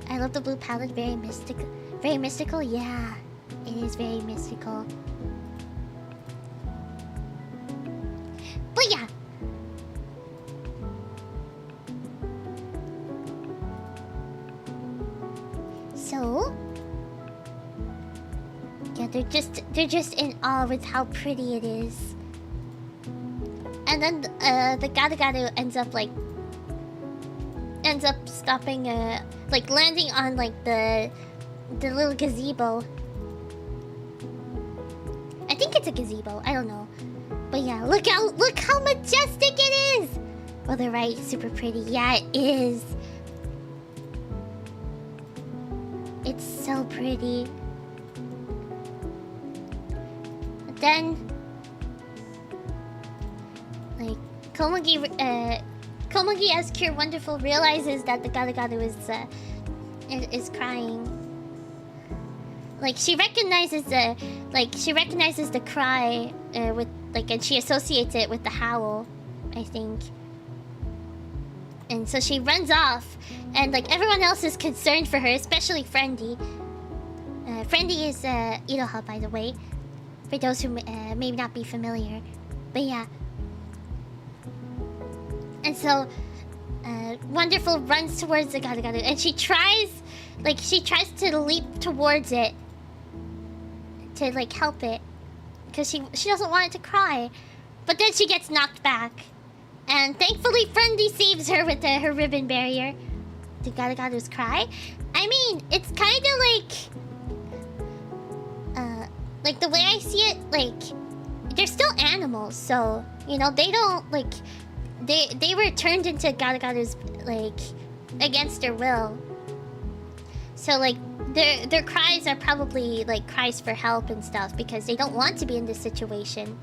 Speaker 1: I love the blue palette. Very mystical. Very mystical? Yeah. It is very mystical. But yeah. So... yeah, they're just in awe with how pretty it is. And then the gadu ends up stopping, like landing on like the little gazebo. I think it's a gazebo. I don't know, but yeah, look how majestic it is. Oh, they're right, super pretty. Yeah, it is. It's so pretty. Then, like, Komugi as Cure Wonderful realizes that the gadu is crying. Like, she recognizes the cry with, like, and she associates it with the howl, I think. And so she runs off, and like everyone else is concerned for her, especially Friendy. Friendy is Iroha, by the way, for those who may not be familiar. But yeah. And so, Wonderful runs towards the gadu, and she tries to leap towards it to like help it, because she doesn't want it to cry, but then she gets knocked back, and thankfully Friendy saves her with her ribbon barrier. The gadu's cry. I mean, it's kind of like the way I see it, like they're still animals, so you know they don't like. They were turned into gadu's like against their will. So like their cries are probably like cries for help and stuff, because they don't want to be in this situation.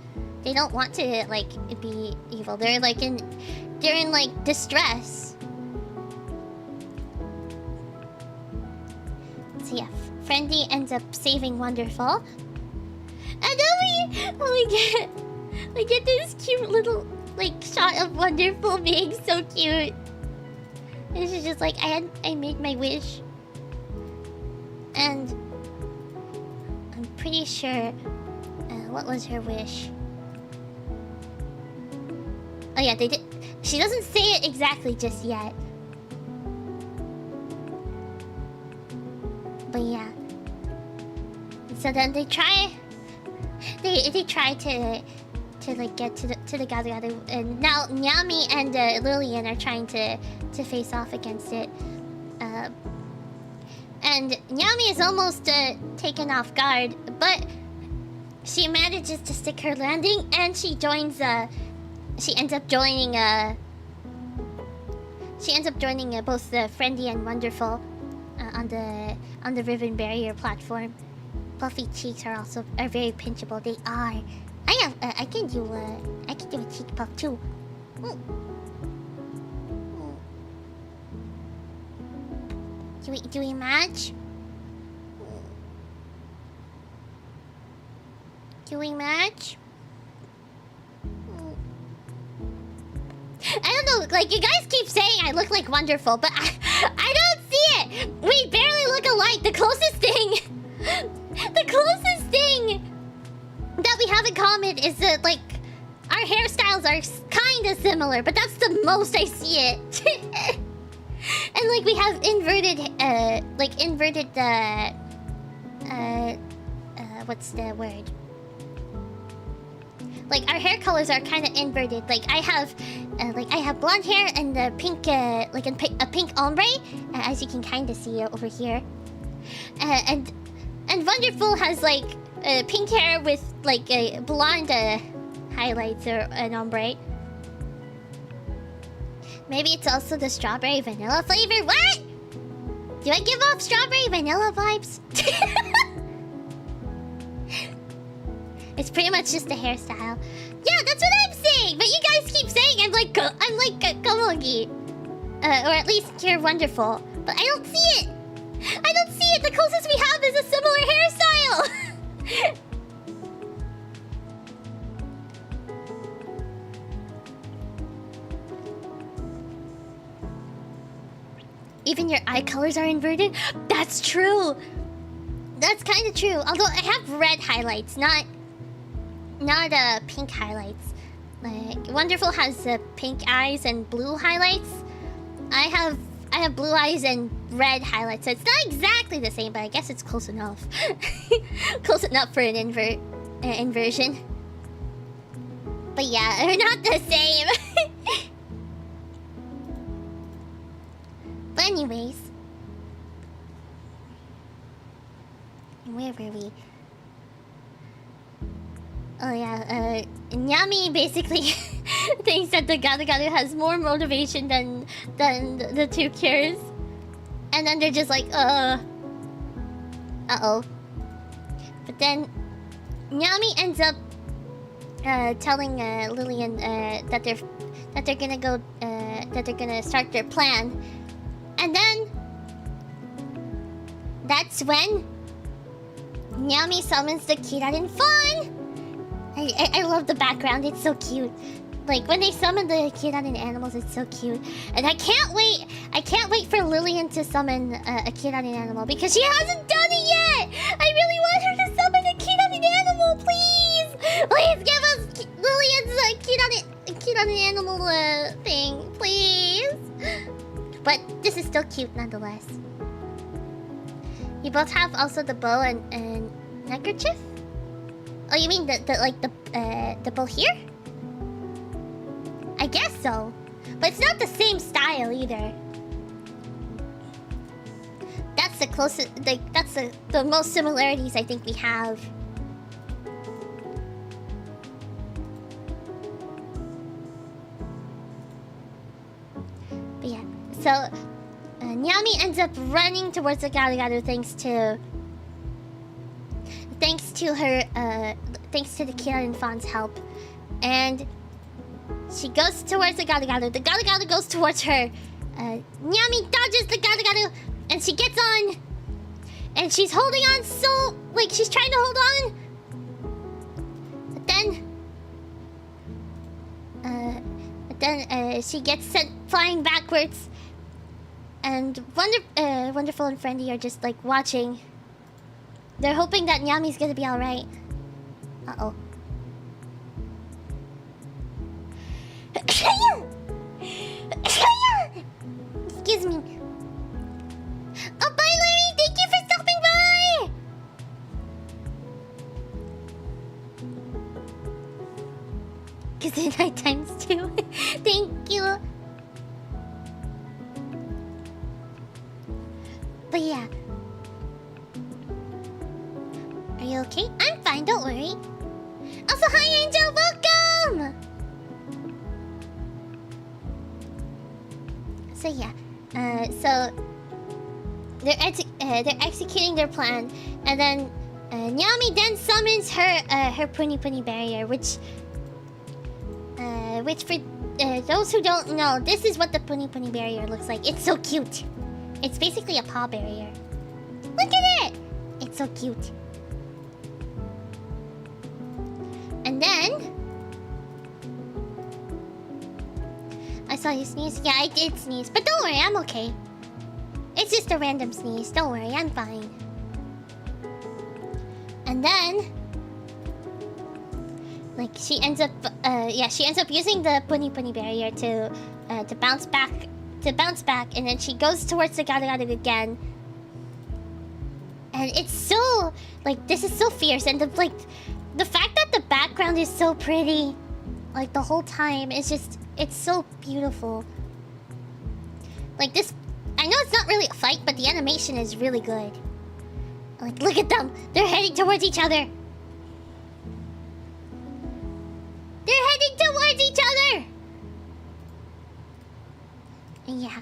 Speaker 1: They don't want to like be evil. They're in like distress. So yeah, Friendy ends up saving Wonderful. And then we get this cute little like shot of Wonderful being so cute. And she's just like, I made my wish. And I'm pretty sure what was her wish? Oh yeah, they did. She doesn't say it exactly just yet. But yeah. So then they try to like get to the gadu, and now Nyami and Lillian are trying to face off against it. And Nyami is almost taken off guard, but she manages to stick her landing, and she ends up joining both the Friendy and Wonderful on the ribbon barrier platform. Puffy cheeks are very pinchable. They are. I can do a cheek puff too. Do we match? Do we match? I don't know, like, you guys keep saying I look like Wonderful, but I don't see it! We barely look alike! right. The closest thing, the closest thing that we have in common is that like our hairstyles are kind of similar, but that's the most I see it. And like we have inverted, what's the word? Like our hair colors are kind of inverted. Like I have blonde hair and the pink, like a pink ombre, as you can kind of see over here. And Wonderful has like pink hair with like a blonde highlights or an ombre. Maybe it's also the strawberry vanilla flavor. What? Do I give off strawberry vanilla vibes? It's pretty much just a hairstyle. Yeah, that's what I'm saying. But you guys keep saying I'm like Komogi, or at least you're Wonderful. But I don't see it. I don't see it. The closest we have is a similar hairstyle. Even your eye colors are inverted? That's true. That's kind of true. Although I have red highlights, not pink highlights. Like Wonderful has pink eyes and blue highlights. I have blue eyes and red highlights. So it's not exactly the same, but I guess it's close enough. Close enough for an inversion. But yeah, they're not the same. But anyways, where were we? Oh yeah, Nyami basically thinks that the Garu Garu has more motivation than the two cures. And then they're just like, uh-oh. But then Nyami ends up telling Lillian that they're gonna start their plan. And then that's when Nyami summons the Kirarin Fawn. I love the background, it's so cute. Like when they summon the Kirarin animals, it's so cute. And I can't wait for Lillian to summon a Kirarin animal because she hasn't done it yet! I really want her to summon a Kirarin animal, please! Please give us Lillian's Kirarin animal thing, please! But this is still cute nonetheless. You both have also the bow and neckerchief? Oh, you mean the bow here? I guess so. But it's not the same style either. That's the closest, like, that's the most similarities I think we have. But yeah, so Nyami ends up running towards the Garu Garu thanks to the Kirarin Fawn's help. And she goes towards the Garu Garu. The Garu Garu goes towards her. Nyami dodges the Garu Garu, and she gets on. And she's holding on so... like, she's trying to hold on. But then she gets sent flying backwards. And Wonderful and Friendly are just, like, watching. They're hoping that Nyami's gonna be alright. Uh-oh. Excuse me. Oh, bye, Larry! Thank you for stopping by! Because it's night times too. Thank you. But yeah. Are you okay? I'm fine, don't worry. Also, hi, Angel! Welcome! So yeah, so they're executing their plan, and then Nyami then summons her Puni Puni barrier, which for those who don't know, this is what the Puni Puni barrier looks like. It's so cute. It's basically a paw barrier. Look at it! It's so cute. And then I saw you sneeze. Yeah, I did sneeze. But don't worry, I'm okay. It's It's just a random sneeze. Don't worry, I'm fine. And then, like, she ends up using the Puni Puni barrier to bounce back, and then she goes towards the Garu again. And it's so, like, this is so fierce, and the fact that the background is so pretty, like, the whole time, is just, it's so beautiful. Like, this, I know it's not really a fight, but the animation is really good. Like, look at them! They're heading towards each other! They're heading towards each other! And yeah.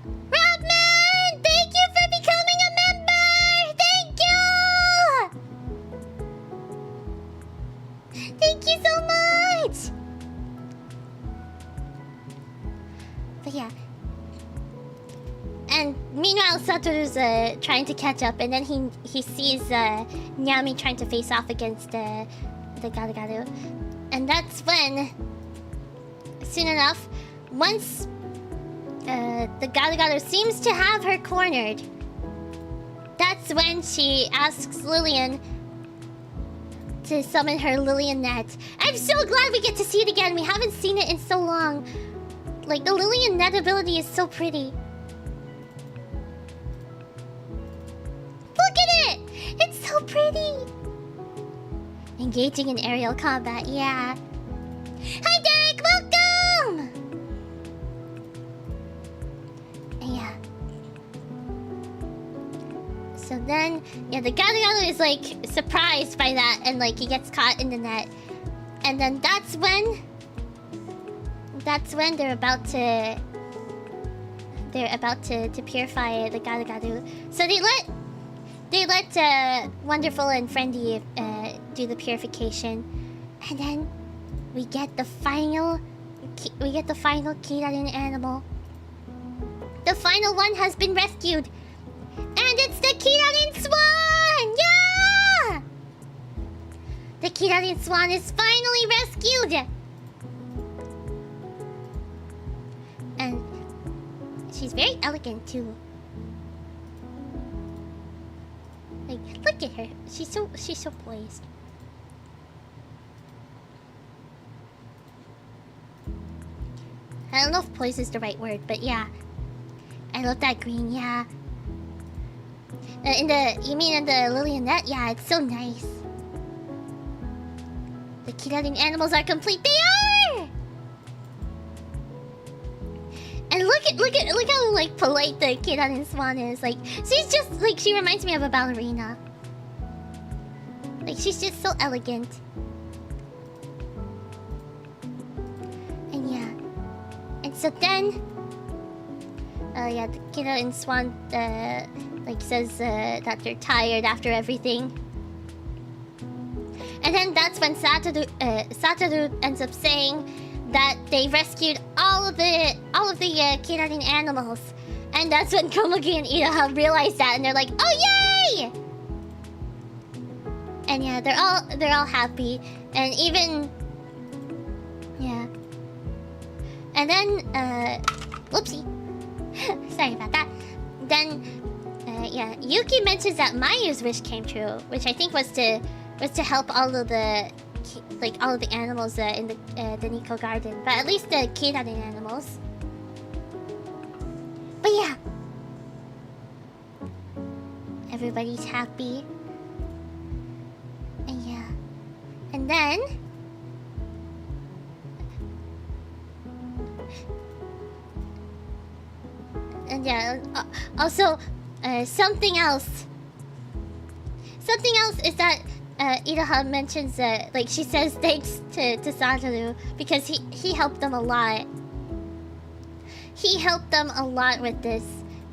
Speaker 1: Rodman! Thank you for becoming a member! Thank you! Thank you so much! But yeah. And meanwhile, Satoru's trying to catch up, and then he sees Nyami trying to face off against the Garu. And that's when, soon enough, once the Garu seems to have her cornered, that's when she asks Lillian to summon her Lillian net. I'm so glad we get to see it again. We haven't seen it in so long. Like, the Lillian net ability is so pretty. Look at it! It's so pretty! Engaging in aerial combat, yeah. Hi Derek, welcome! Yeah. So then, yeah, the Garu is like surprised by that, and like he gets caught in the net. And then that's when they're about to purify the Garu. So they let Wonderful and Friendly do the purification, and then we get the final Kirarin animal. The final one has been rescued, and it's the Kirarin Swan! Yeah! The Kirarin Swan is finally rescued, and she's very elegant too. Like, look at her. She's so poised. I don't know if poised is the right word, but yeah. I love that green, yeah. You mean in the Lillian net? Yeah, it's so nice. The Kirarin animals are complete. They are! And look how like polite the Kirarin Swan is. Like, she's just like, she reminds me of a ballerina. Like, she's just so elegant. And yeah. And so then yeah, the Kirarin Swan like says that they're tired after everything. And then that's when Satoru ends up saying that they rescued all of the Kirarin animals, and that's when Komugi and Iraha realized that, and they're like, "Oh yay!" And yeah, they're all happy, and even yeah. And then whoopsie, sorry about that. Then yeah, Yuki mentions that Mayu's wish came true, which I think was to help all of the animals in the Nico Garden, but at least the Kirarin animals. But yeah, everybody's happy, and yeah, and then yeah, also something else is that Iraha mentions like, she says thanks to Satoru because he helped them a lot. He helped them a lot with this,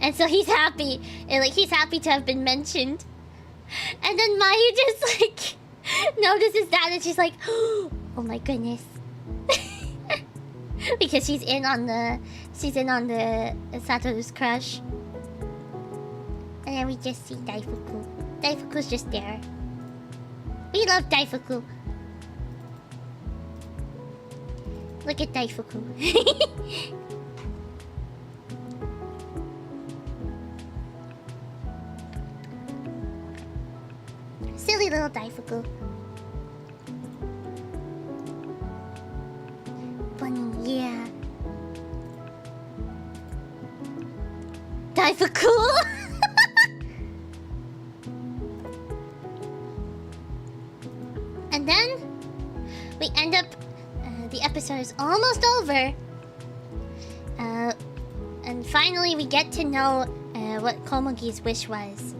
Speaker 1: and so he's happy. And like, he's happy to have been mentioned. And then Mayu just like notices that, and she's like, "Oh my goodness," because she's in on the Satoru's crush. And then we just see Daifuku. Daifuku's just there. We love Daifuku. Look at Daifuku. Silly little Daifuku. Bunny, yeah. Daifuku! And then we end up. The episode is almost over. And finally, we get to know what Komugi's wish was.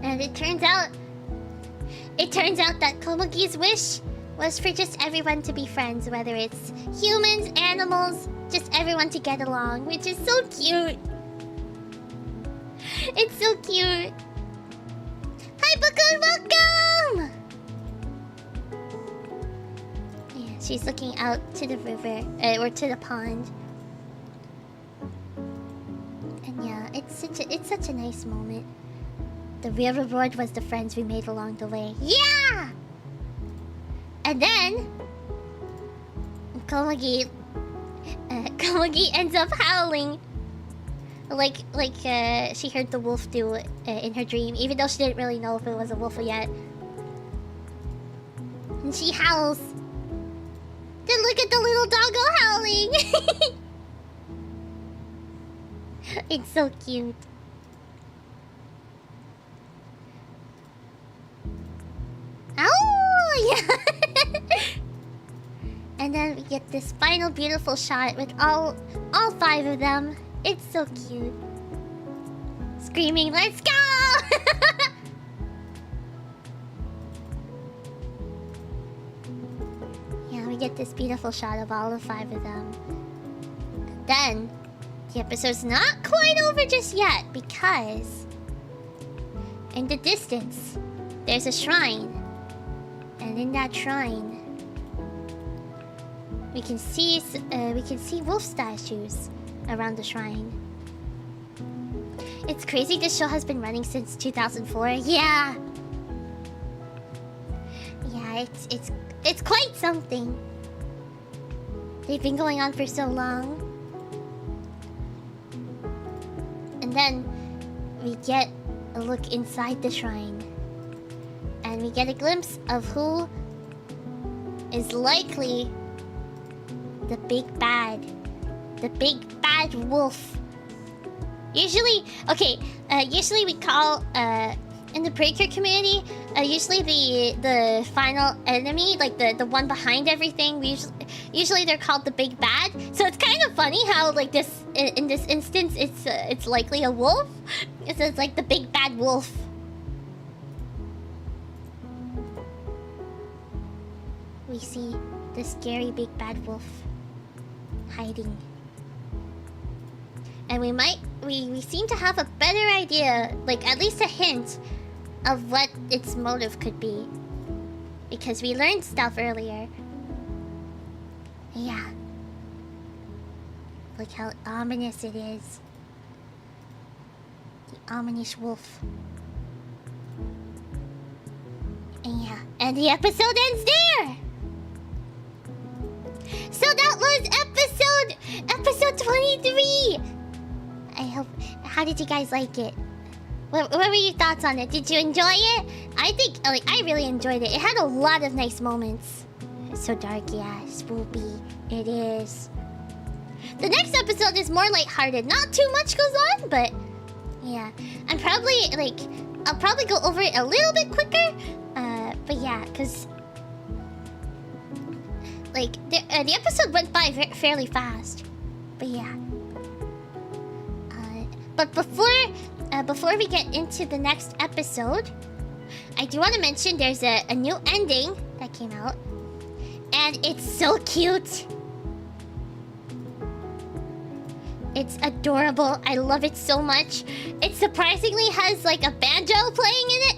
Speaker 1: And it turns out that Komugi's wish was for just everyone to be friends, whether it's humans, animals, just everyone to get along, which is so cute. It's so cute. Hi, Bakun, welcome! Yeah, she's looking out to the river, or to the pond. And yeah, it's such a nice moment. The real reward was the friends we made along the way. Yeah! And then Komugi ends up howling like she heard the wolf do in her dream, even though she didn't really know if it was a wolf yet. And she howls. Then look at the little doggo howling. It's so cute. Oh yeah. And then we get this final beautiful shot with all 5 of them. It's so cute. Screaming, let's go! Yeah, we get this beautiful shot of all 5 of them. And then the episode's not quite over just yet, because in the distance there's a shrine. And in that shrine we can see wolf statues around the shrine. It's crazy this show has been running since 2004. Yeah. Yeah, it's quite something. They've been going on for so long. And then we get a look inside the shrine. And we get a glimpse of who is likely the big bad. The big bad wolf. Usually we call in the Precure community, usually the final enemy, like the one behind everything, usually they're called the big bad. So it's kind of funny how like this in this instance it's likely a wolf. It's like the big bad wolf. We see the scary big bad wolf hiding. And we seem to have a better idea, like at least a hint of what its motive could be. Because we learned stuff earlier. Yeah. Look how ominous it is. The ominous wolf. And yeah, and the episode ends there! So that was episode 23! I hope... How did you guys like it? What were your thoughts on it? Did you enjoy it? I think, like, I really enjoyed it. It had a lot of nice moments. It's so dark, yeah. Spoopy. It is. The next episode is more lighthearted. Not too much goes on, but... Yeah. I'll probably go over it a little bit quicker. But yeah, because... Like, the episode went by fairly fast. But yeah. But before we get into the next episode, I do want to mention there's a new ending that came out. And it's so cute. It's adorable. I love it so much. It surprisingly has like a banjo playing in it.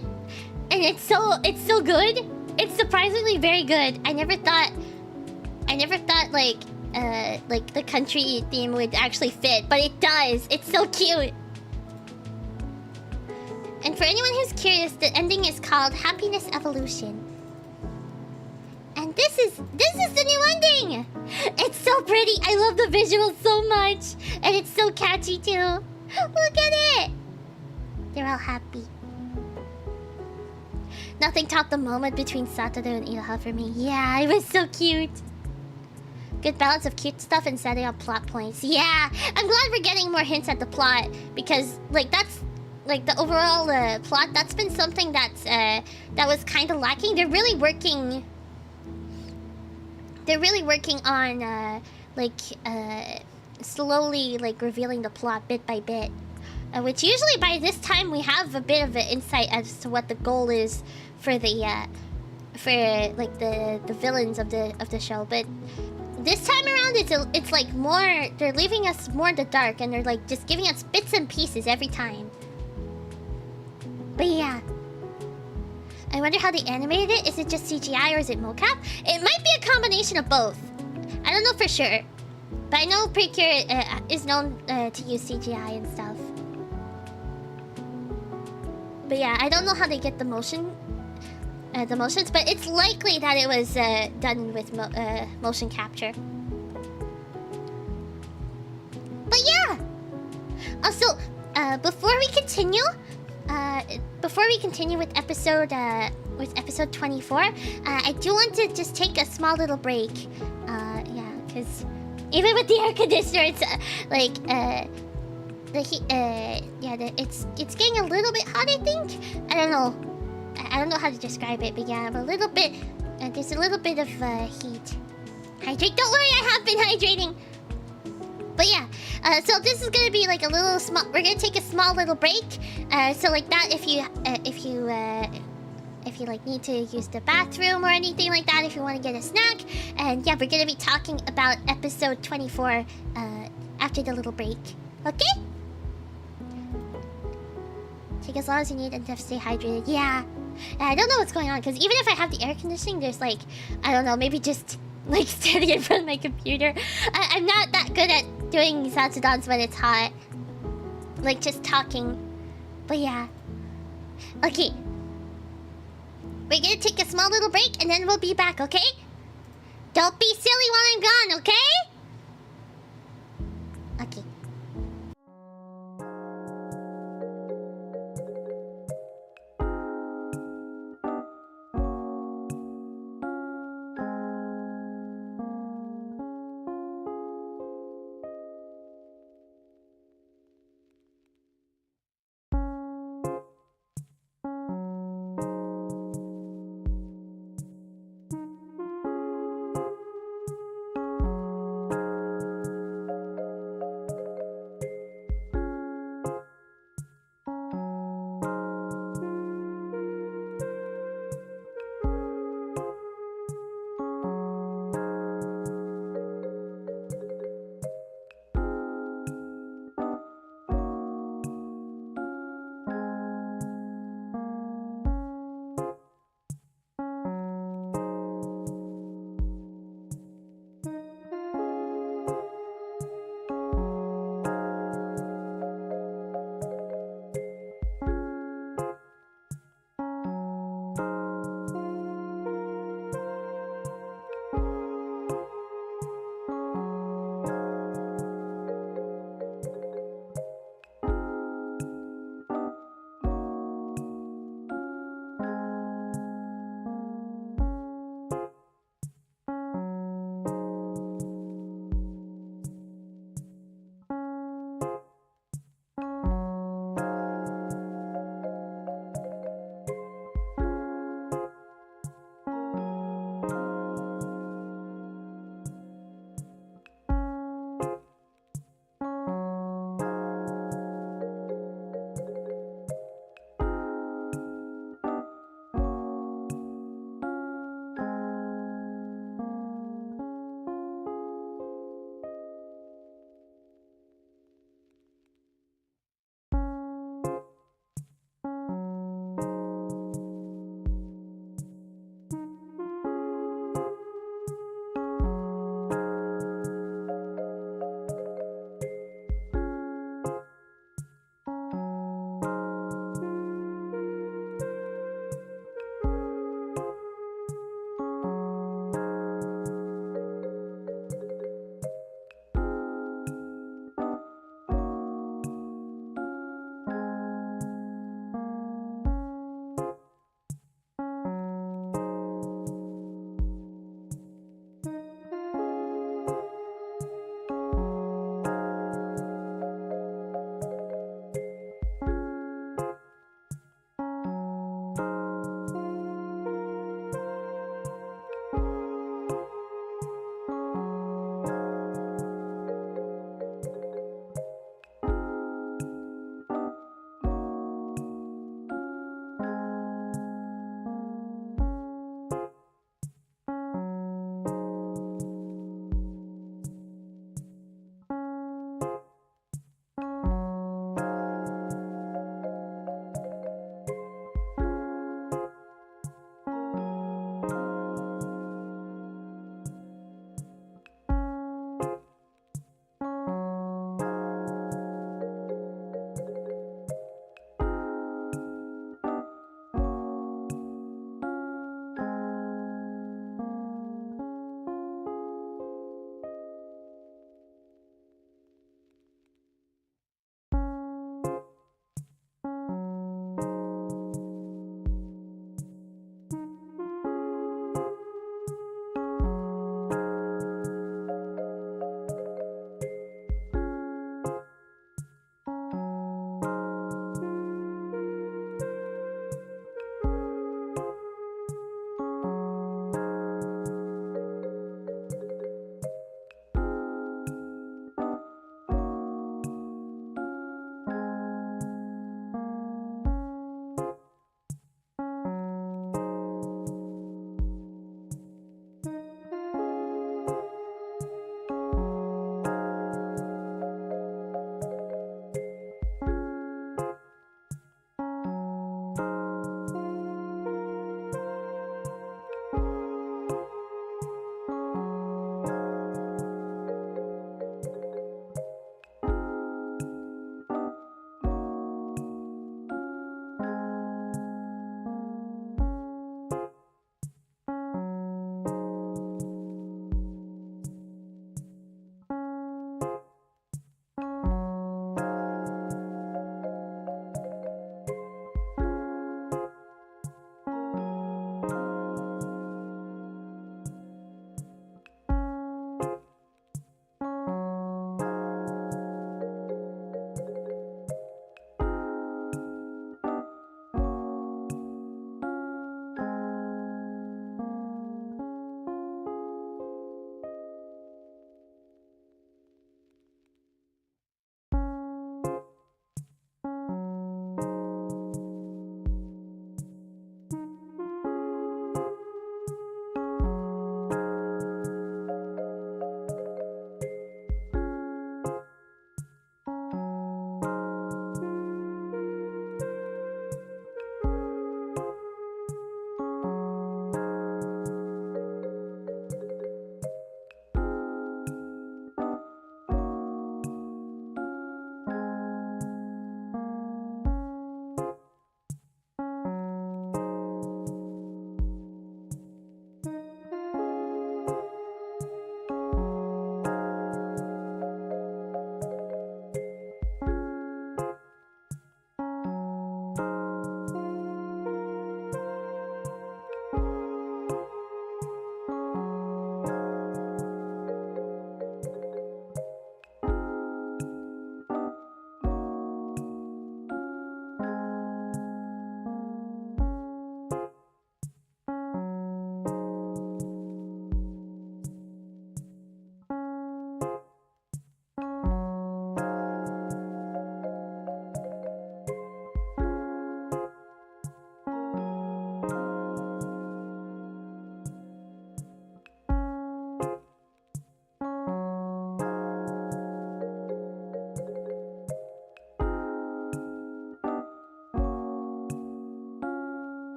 Speaker 1: And it's so good. It's surprisingly very good. I never thought like the country theme would actually fit, but it does. It's so cute. And for anyone who's curious, the ending is called Happiness Evolution. And this is the new ending. It's so pretty. I love the visuals so much, and it's so catchy too. Look at it. They're all happy. Nothing topped the moment between Satoru and Iroha for me. Yeah, it was so cute. Good balance of cute stuff and setting up plot points. Yeah, I'm glad we're getting more hints at the plot because, like, that's like the overall plot. That's been something that's that was kind of lacking. They're really working. They're really working on slowly like revealing the plot bit by bit, which usually by this time we have a bit of an insight as to what the goal is for the like the villains of the show, but. This time around, it's like more... They're leaving us more in the dark, and they're like just giving us bits and pieces every time. But yeah. I wonder how they animated it. Is it just CGI or is it mocap? It might be a combination of both. I don't know for sure. But I know Precure is known to use CGI and stuff. But yeah, I don't know how they get the motions, but it's likely that it was done with motion capture. But yeah. Also, before we continue with episode 24, I do want to just take a small little break. Yeah, because even with the air conditioner, it's the heat. Yeah, it's getting a little bit hot. I think. I don't know how to describe it, but yeah, I'm a little bit... there's a little bit of heat. Hydrate. Don't worry, I have been hydrating. But yeah, so this is gonna be like a little small... We're gonna take a small little break. So like that, if you like need to use the bathroom or anything like that, if you want to get a snack. And yeah, we're gonna be talking about episode 24 after the little break. Okay? Take as long as you need and stay hydrated. Yeah. I don't know what's going on, because even if I have the air conditioning, there's like, I don't know, maybe just like standing in front of my computer. I'm not that good at doing Satsudans when it's hot. Like just talking. But yeah. Okay. We're gonna take a small little break and then we'll be back, okay? Don't be silly while I'm gone, okay? Okay.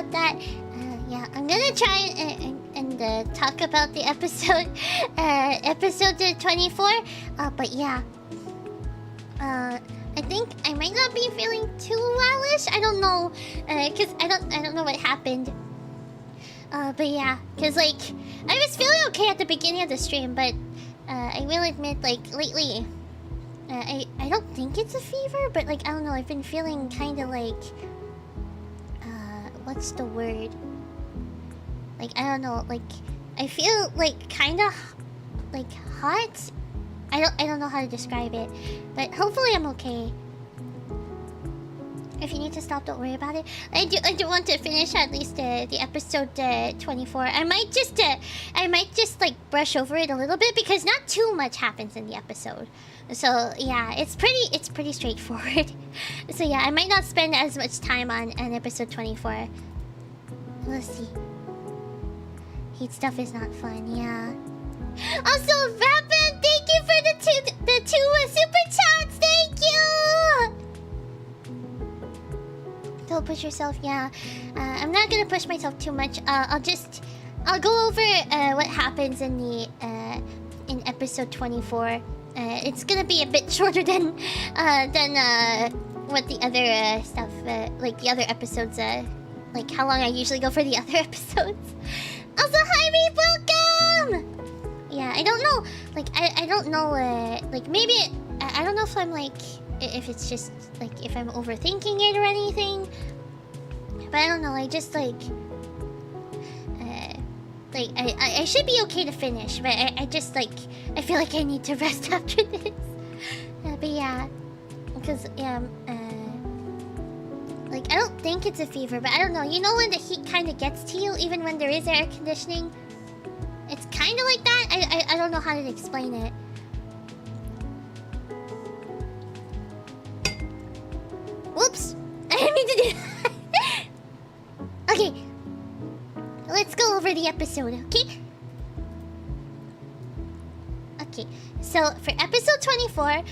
Speaker 1: about that. Yeah, I'm gonna try and talk about the episode, episode 24. But yeah, I think I might not be feeling too wellish. I don't know, cause I don't know what happened. But yeah, cause like I was feeling okay at the beginning of the stream, but I will admit, like lately, I don't think it's a fever, but like I don't know. I've been feeling kind of like, what's the word? Like, I don't know, like, I feel like kind of like hot. I don't know how to describe it, but hopefully I'm okay. If you need to stop, don't worry about it. I do want to finish at least the episode 24. I might just like brush over it a little bit because not too much happens in the episode. So yeah, it's pretty straightforward. So yeah, I might not spend as much time on episode 24. Let's see. Heat stuff is not fun, yeah. Also, Rapman, thank you for the two super chats. Thank you. Don't push yourself, yeah. I'm not gonna push myself too much. I'll go over what happens in the in episode 24. It's gonna be a bit shorter than what the other stuff like the other episodes like how long I usually go for the other episodes. Also, hi Reef, welcome! Yeah, I don't know. Like, I don't know, like, maybe... I don't know if I'm, like... If it's just, like, if I'm overthinking it or anything. But I don't know, I just, like... Like, I should be okay to finish, but I just, like... I feel like I need to rest after this. But yeah. Because, yeah, like, I don't think it's a fever, but I don't know. You know when the heat kind of gets to you, even when there is air conditioning? It's kind of like that. I don't know how to explain it. Whoops! I didn't mean to do that. Okay. Let's go over the episode, okay? Okay. So, for episode 24...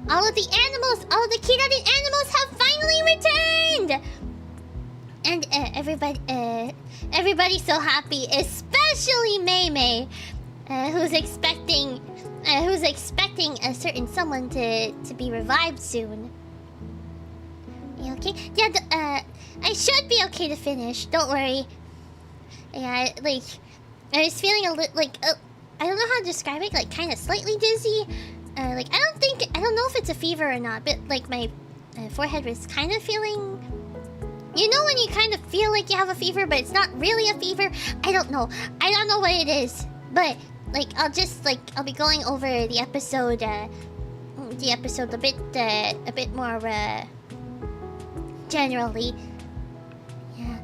Speaker 1: all of the animals, all of the kidnapped animals have finally returned! And everybody's so happy, especially Mei, who's expecting a certain someone to be revived soon. You okay? Yeah, I should be okay to finish. Don't worry. Yeah, like I was feeling a little like I don't know how to describe it. Like kind of slightly dizzy. Like I don't know if it's a fever or not, but like my forehead was kind of feeling. You know when you kind of feel like you have a fever, but it's not really a fever? I don't know what it is. But like I'll be going over the episode a bit more generally. Yeah.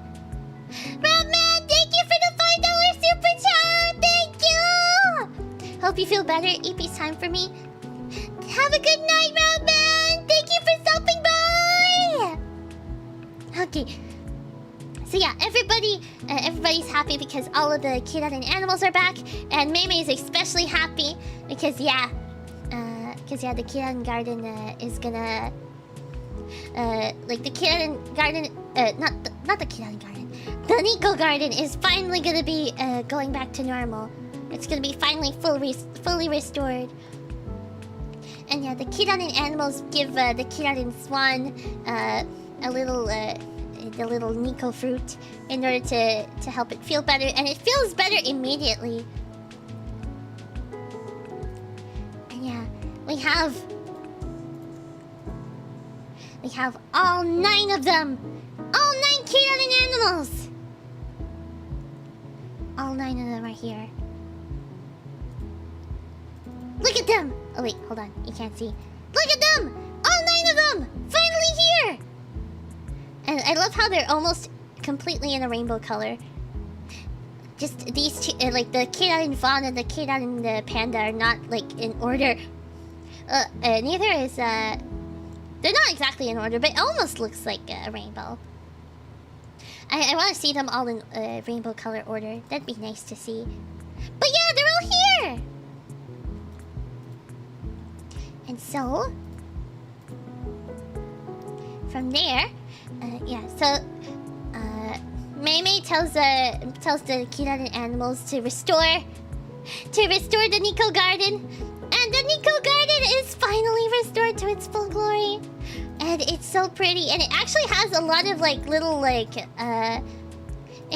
Speaker 1: Robman, thank you for the $5 super chat. Thank you. Hope you feel better. Eat peace time for me. Have a good night, Robman. Thank you for stopping by. Okay, so yeah, everybody's happy because all of the kidnapped animals are back, and Mei is especially happy because the kidnapped garden is gonna like the kidnapped garden not the kidnapped garden, the Nico garden is finally gonna be going back to normal. It's gonna be finally fully restored. And yeah, the kidnapped animals give the kidnapped swan a little the little Nico fruit in order to help it feel better, and it feels better immediately. And yeah, we have all 9 of them, all 9 kidnapped animals. All 9 of them are here. Look at them! Oh wait, hold on, you can't see. Look at them! All 9 of them! Finally here! And I love how they're almost completely in a rainbow color. Just these two, like the kidnapped fawn and the kidnapped panda are not like in order. Neither is they're not exactly in order, but it almost looks like a rainbow. I want to see them all in rainbow color order. That'd be nice to see. But yeah, they're all here! And so, from there, yeah, so, Mei tells the Kiranin animals to restore the Nico Garden, and the Nico Garden is finally restored to its full glory, and it's so pretty, and it actually has a lot of like little like it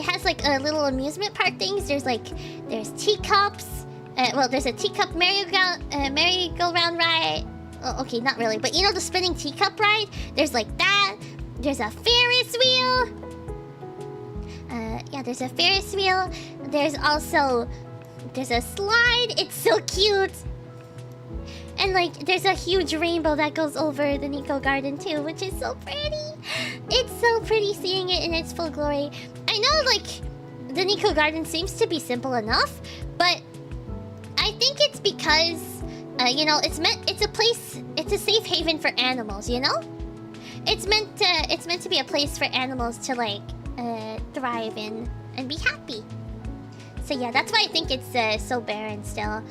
Speaker 1: has like a little amusement park things. There's teacups. Well, there's a teacup merry-go-round ride. Oh, okay, not really, but you know the spinning teacup ride? There's like that. There's a Ferris wheel. Yeah, there's a Ferris wheel. There's a slide. It's so cute. And like, there's a huge rainbow that goes over the Nico Garden too, which is so pretty. It's so pretty seeing it in its full glory. I know, like, the Nico Garden seems to be simple enough, but I think it's because, you know, it's a safe haven for animals, you know? It's meant to be a place for animals to like thrive in and be happy. So yeah, that's why I think it's so barren still.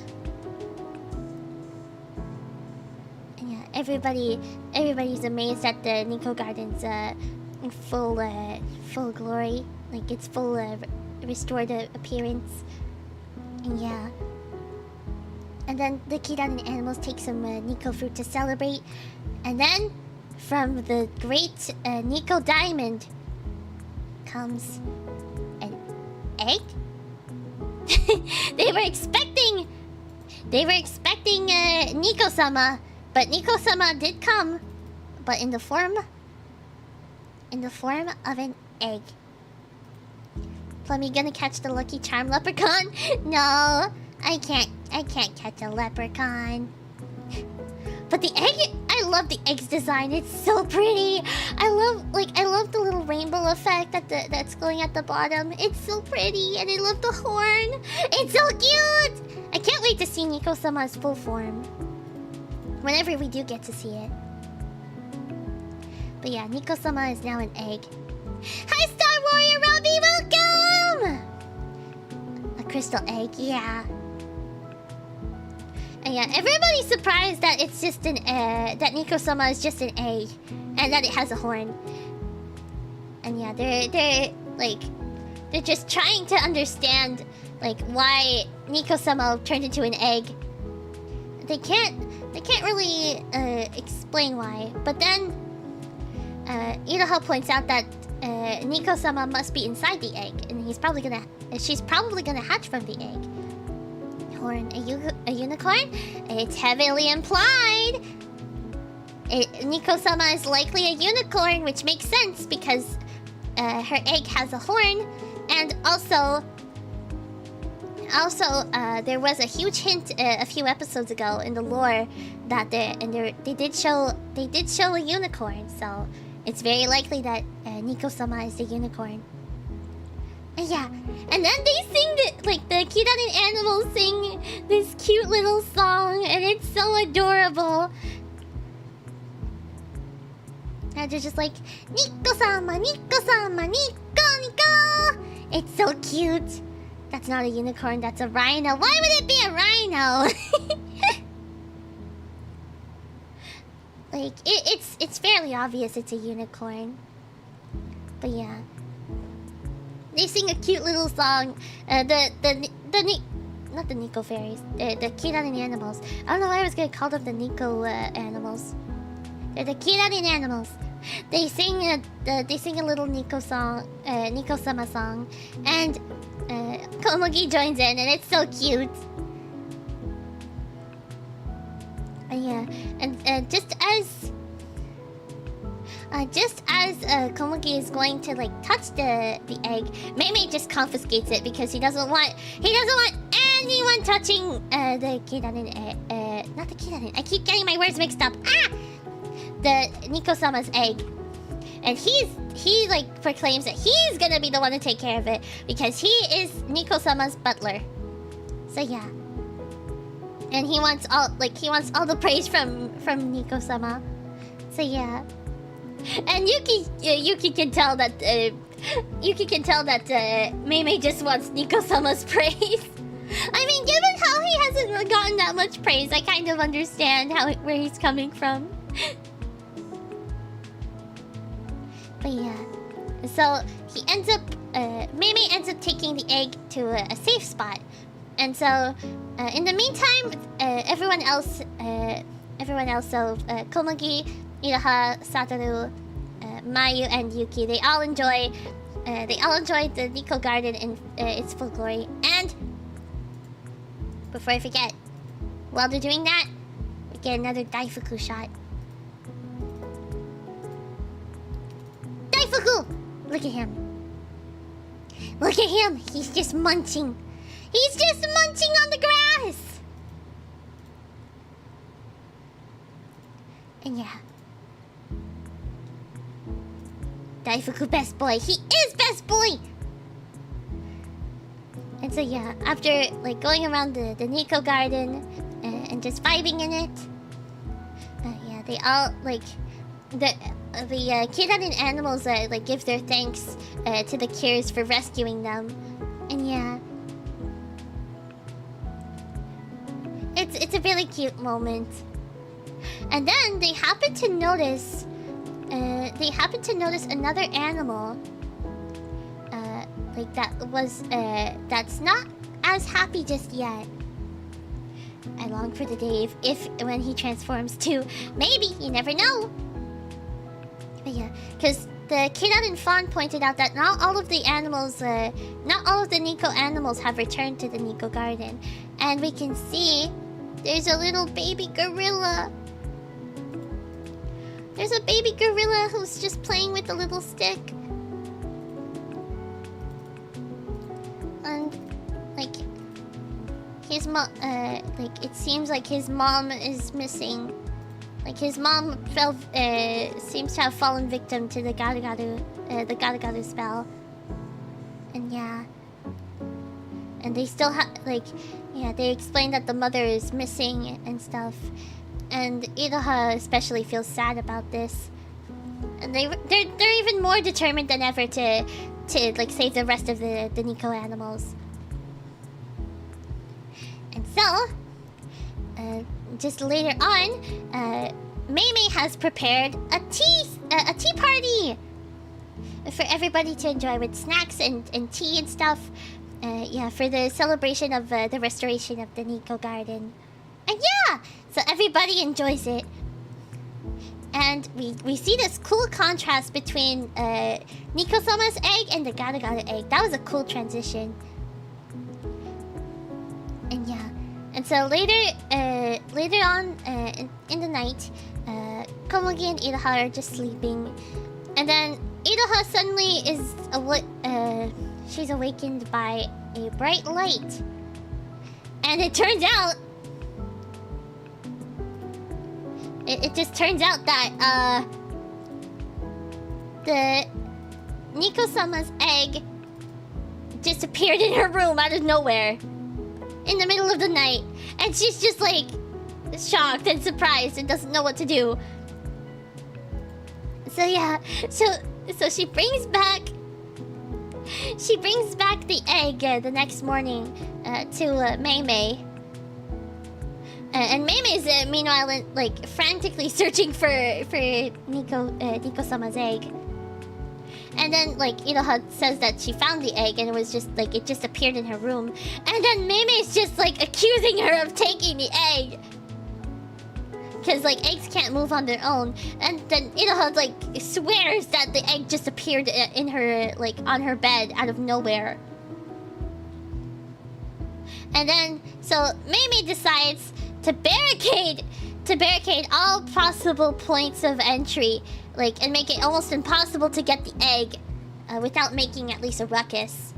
Speaker 1: And yeah, everybody's amazed at the Nico Garden's full glory, like its full restored appearance. And yeah. And then the Kiranin animals take some Nico fruit to celebrate. And then, from the great Nico Diamond comes an egg. They were expecting Nico-sama, but Nico-sama did come, but in the form of an egg. Plum, you gonna catch the Lucky Charm leprechaun? No, I can't catch a leprechaun. But the egg, I love the egg's design. It's so pretty. I love the little rainbow effect that's going at the bottom. It's so pretty, and I love the horn. It's so cute. I can't wait to see Nico-sama's full form. Whenever we do get to see it. But yeah, Nico-sama is now an egg. Hi, Star Warrior Robbie, welcome! A crystal egg, yeah. And yeah, everybody's surprised that it's just an that Nico-sama is just an egg, and that it has a horn. And yeah, they're just trying to understand like why Nico-sama turned into an egg. They can't really explain why. But then Iroha points out that Nico-sama must be inside the egg, and she's probably gonna hatch from the egg. Horn, a unicorn? It's heavily implied. Nico-sama is likely a unicorn, which makes sense because her egg has a horn, and also there was a huge hint a few episodes ago in the lore that they did show a unicorn, so it's very likely that Nico-sama is the unicorn. Yeah, and then they sing like the Kiranin animals sing this cute little song, and it's so adorable. And they're just like, Nico-sama, Nico-sama, Nico. It's so cute. That's not a unicorn, that's a rhino. Why would it be a rhino? Like, it's fairly obvious it's a unicorn. But yeah. They sing a cute little song. Not the Nico fairies. The Kiranin animals. I don't know why I was gonna call them the Nico animals. They're the Kiranin animals. They sing a little Nico song, Nico-sama song, and Komugi joins in, and it's so cute. Yeah, and just as Komugi is going to like touch the egg, Mei just confiscates it because he doesn't want anyone touching the Kiranin, not the Kiranin. I keep getting my words mixed up. The Nico-sama's egg, and he like proclaims that he's gonna be the one to take care of it because he is Nico-sama's butler. So yeah, and he wants all the praise from Nico-sama. So yeah. And Yuki can tell that Mei just wants Nico-sama's praise. I mean, given how he hasn't gotten that much praise, I kind of understand where he's coming from. But yeah, so he ends up Mei ends up taking the egg to a safe spot. And so in the meantime, everyone else, so Komugi, Iraha, Satoru, Mayu, and Yuki, they all enjoy the Nico Garden in its full glory. And before I forget, while they're doing that, we get another Daifuku shot. Daifuku! Look at him. Look at him! He's just munching. He's just munching on the grass! And yeah. Daifuku best boy. He is best boy! And so yeah, after like going around the Nico Garden and just vibing in it, yeah, they all like the Kidan and animals like give their thanks to the Cures for rescuing them, and yeah, it's a really cute moment. And then they happen to notice another animal like that's not as happy just yet. I long for the day when he transforms too. Maybe, you never know. But yeah, because the Kidan and Fawn pointed out that not all of the Nico animals have returned to the Nico Garden. And we can see there's a little baby gorilla. There's a baby gorilla who's just playing with a little stick. And like his mom, like it seems like his mom is missing. Like his mom seems to have fallen victim to the Garu spell. And yeah, and they still have they explain that the mother is missing and stuff. And Iroha especially feels sad about this. And they're even more determined than ever to like save the rest of the Nico animals. And so, just later on, Mei has prepared a tea party for everybody to enjoy with snacks and tea and stuff. Yeah, for the celebration of the restoration of the Nico Garden. And yeah, so everybody enjoys it. And we see this cool contrast between Nico-sama's egg and the Garu egg. That was a cool transition. And yeah, and so later on in the night, Komugi and Iroha are just sleeping, and then Iroha suddenly is she's awakened by a bright light, and it turns out. It just turns out that the Nico-sama's egg disappeared in her room out of nowhere in the middle of the night, and she's just like shocked and surprised and doesn't know what to do. So yeah, so she brings back the egg the next morning to Mei. And Mei-Mei's meanwhile like frantically searching for Nico-sama's egg. And then like Iroha says that she found the egg and it was just like it just appeared in her room. And then Mei-Mei's just like accusing her of taking the egg. Cause like eggs can't move on their own. And then Iroha like swears that the egg just appeared in her like on her bed out of nowhere. And then so Mei-Mei decides to barricade all possible points of entry, like, and make it almost impossible to get the egg without making at least a ruckus.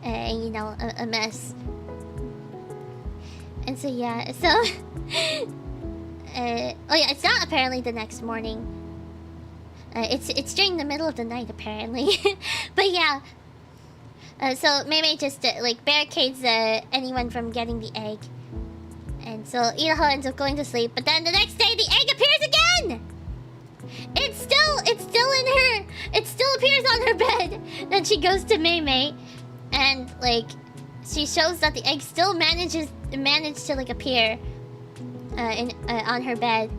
Speaker 1: You know, a mess. And so yeah, so oh yeah, it's not apparently the next morning. It's during the middle of the night apparently. But yeah. So Mei-Mei just like barricades anyone from getting the egg, and so Iroha ends up going to sleep. But then the next day, the egg appears again. It still appears on her bed. Then she goes to Mei-Mei, and like she shows that the egg still managed to like appear on her bed,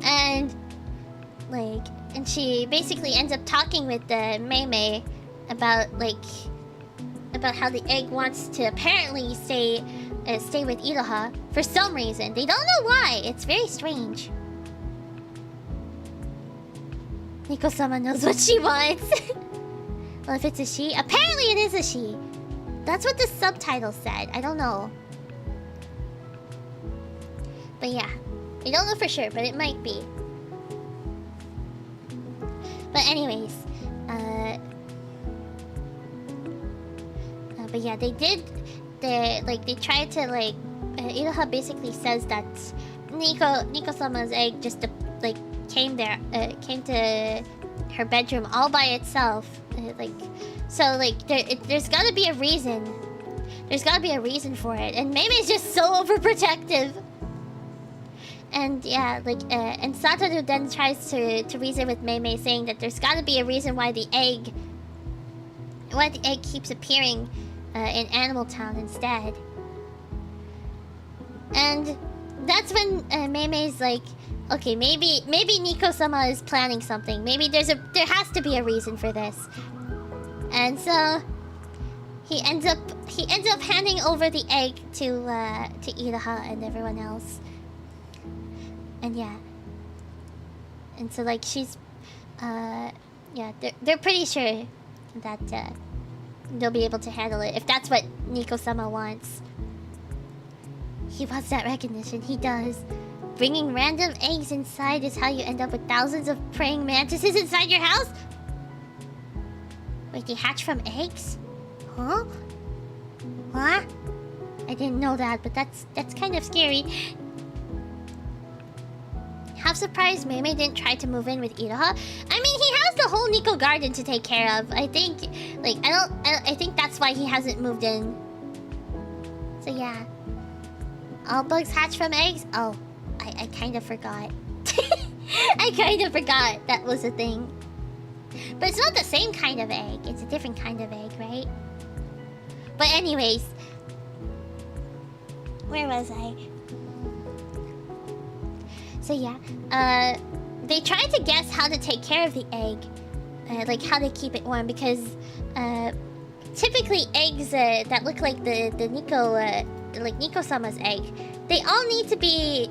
Speaker 1: and like and she basically ends up talking with the Mei about how the egg wants to apparently stay with Iroha for some reason. They don't know why. It's very strange. Nico-sama knows what she wants. Well, if it's a she, apparently it is a she. That's what the subtitle said. I don't know. But yeah, we don't know for sure, but it might be. But anyways, but yeah, they tried to Iroha basically says that Nico-sama's egg just came to her bedroom all by itself. There's gotta be a reason. There's gotta be a reason for it. And Mei's just so overprotective. And yeah, and Satoru then tries to reason with Mei, saying that there's gotta be a reason why the egg keeps appearing in Animal Town instead. And that's when Mei's like, okay, maybe Nico-sama is planning something. Maybe there has to be a reason for this. And so he ends up handing over the egg to Iroha and everyone else. And yeah. And so she's yeah, they're pretty sure that they'll be able to handle it if that's what Nico-sama wants. He wants that recognition. He does. Bringing random eggs inside is how you end up with thousands of praying mantises inside your house? Wait, they hatch from eggs? Huh? Huh? I didn't know that, but that's kind of scary. Half surprised Mei didn't try to move in with Iroha. I mean, he has the whole Nico garden to take care of. I think, I think that's why he hasn't moved in. So yeah. All bugs hatch from eggs? Oh, I kind of forgot. I kind of forgot that was a thing. But it's not the same kind of egg. It's a different kind of egg, right? But anyways. Where was I? So yeah, they tried to guess how to take care of the egg, how to keep it warm, because typically eggs that look like the Nico-sama's egg, they all need to be.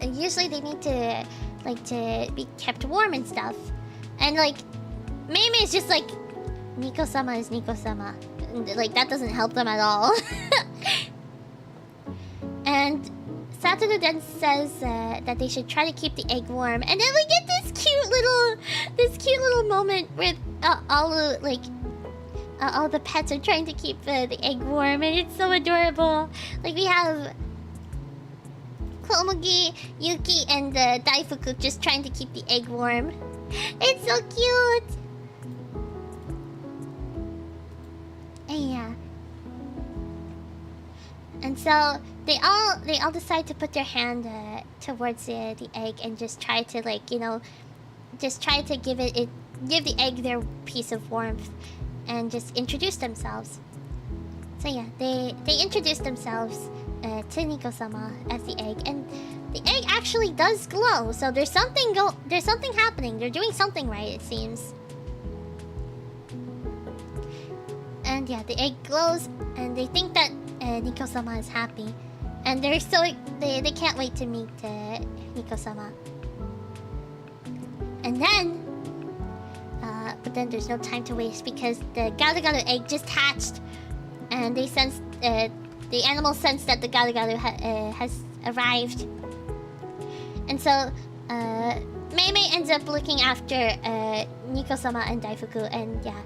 Speaker 1: Usually they need to be kept warm and stuff, and Mei is just Nico-sama is Nico-sama, that doesn't help them at all. And Satoru then says that they should try to keep the egg warm, and then we get this cute little moment with all the pets are trying to keep the egg warm, and it's so adorable. We have Komugi, Yuki, and Daifuku just trying to keep the egg warm. It's so cute. And yeah. And so they all decide to put their hand towards the egg and just try to just try to give the egg their piece of warmth and just introduce themselves. So yeah, they introduce themselves to Nico-sama as the egg, and the egg actually does glow. So there's something happening. They're doing something right, it seems. And yeah, the egg glows, and they think that Nico-sama is happy, and they can't wait to meet Nico-sama. And then, but then there's no time to waste because the garu egg just hatched, and they sense the animals sense that the garu has arrived, and so Mei ends up looking after Nico-sama and Daifuku, and yeah,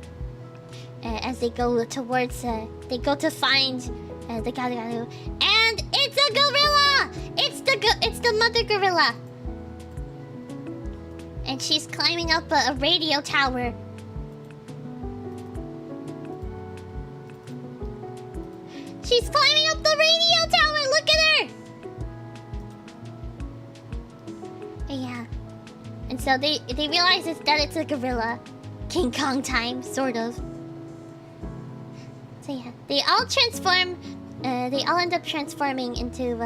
Speaker 1: as they go towards, they go to find the garu, and it's a gorilla! It's the mother gorilla, and she's climbing up a radio tower. She's climbing up the radio tower. Look at her. Yeah, and so they realize that it's a gorilla, King Kong time, sort of. So yeah, they all transform. They all end up transforming into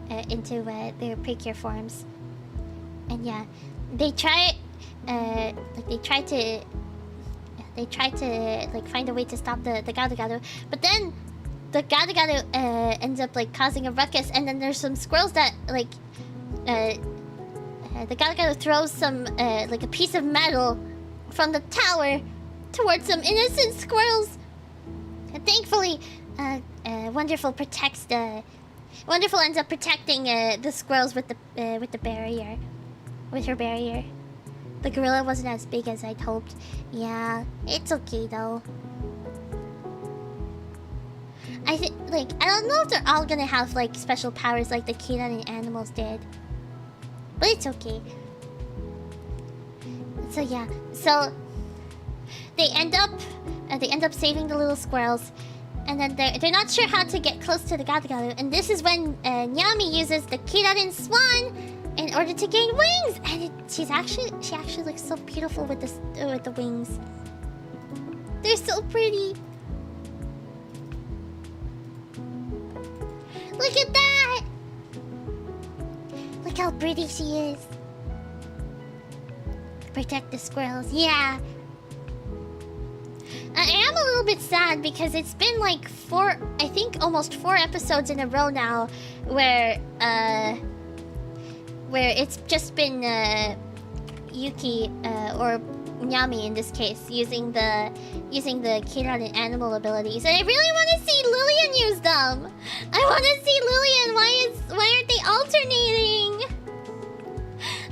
Speaker 1: their Precure forms, and yeah, they try to like find a way to stop the gado, but then the gado ends up like causing a ruckus, and then there's some squirrels that like the gado throws some like a piece of metal from the tower towards some innocent squirrels. And thankfully, Wonderful ends up protecting the squirrels with the barrier, with her barrier. The gorilla wasn't as big as I'd hoped. Yeah, it's okay though. I think, like, I don't know if they're all gonna have like special powers like the K-9 animals did, but it's okay. So yeah, so they end up saving the little squirrels, and then they're not sure how to get close to the gado, and this is when Nyami uses the K-9 swan in order to gain wings, and she actually looks so beautiful with the wings. They're so pretty. Look at that! Look how pretty she is. Protect the squirrels, yeah. I am a little bit sad because it's been like almost 4 episodes in a row now where it's just been Yuki or Nyami in this case using the K-9 animal abilities, and I really want to see Lillian use them. I want to see Lillian. Why aren't they alternating?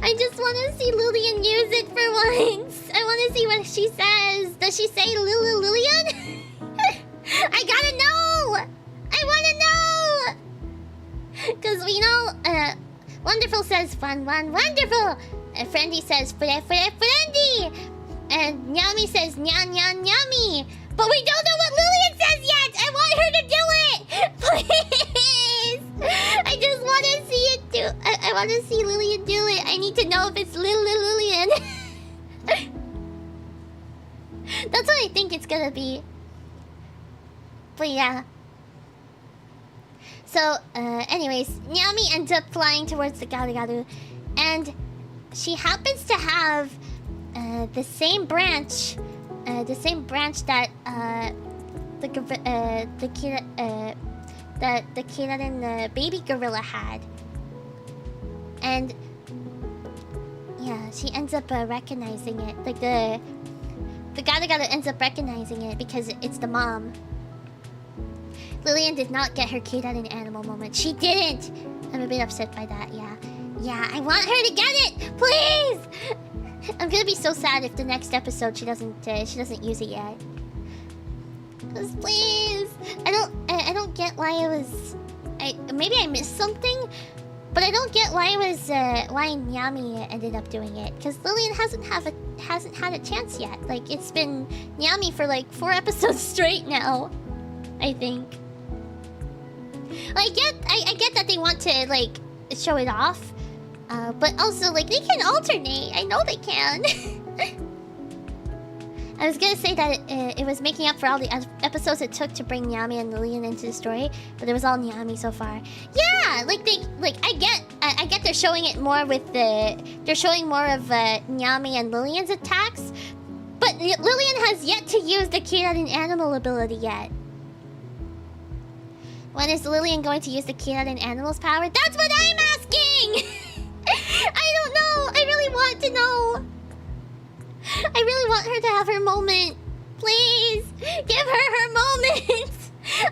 Speaker 1: I just want to see Lillian use it for once. I want to see what she says. Does she say Lillian? I gotta know. I want to know. Cause we know Wonderful says fun, wonderful. And Friendy says friendy. And Nyami says nyan nyami. But we don't know what Lillian says yet. I want her to do it. Please. I just want to see it do. I want to see Lillian do it. I need to know if it's Lillian. That's what I think it's gonna be. But yeah. So, anyways, Nyami ends up flying towards the gado, and she happens to have the same branch that the K-9 baby gorilla had, and yeah, she ends up recognizing it. Like the gado ends up recognizing it because it's the mom. Lillian did not get her K-9 animal moment. She didn't. I'm a bit upset by that. Yeah, I want her to get it, please. I'm gonna be so sad if the next episode she doesn't use it yet. Please, I don't get why it was. Maybe I missed something, but I don't get why it was why Nyami ended up doing it, because Lillian hasn't had a chance yet. Like, it's been Nyami for like 4 episodes straight now, I think. I get that they want to like show it off, but also like they can alternate. I know they can. I was gonna say that it was making up for all the episodes it took to bring Nyami and Lillian into the story, but it was all Nyami so far. Yeah, I get they're showing it more with they're showing more of Nyami and Lillian's attacks, but Lillian has yet to use the K-9 animal ability yet. When is Lillian going to use the K-9 animal's power? That's what I'm asking! I don't know! I really want to know! I really want her to have her moment. Please! Give her her moment!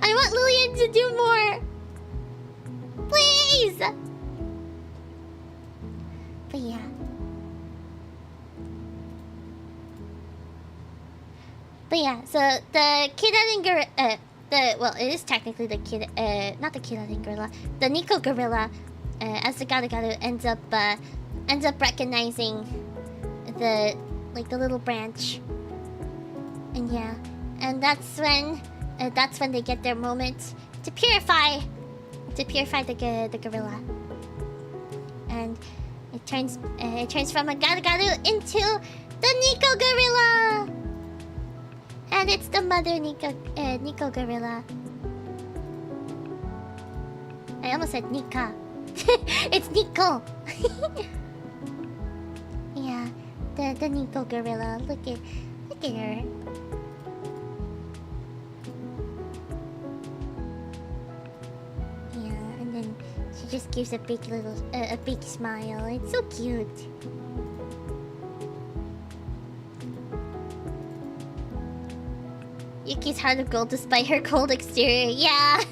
Speaker 1: I want Lillian to do more! Please! But yeah. So the K-9 gorilla... well, it is technically the not the K-9 gorilla, the Nico gorilla, as the gado ends up recognizing the little branch, and yeah, and that's when they get their moment to purify the gorilla, and it turns from a gado into the Nico gorilla. And it's the mother Nico gorilla. I almost said Nika. It's Nico. Yeah. the Nico gorilla. Look at her. Yeah, and then she just gives a big smile. It's so cute. Yuki's heart of gold despite her cold exterior. Yeah.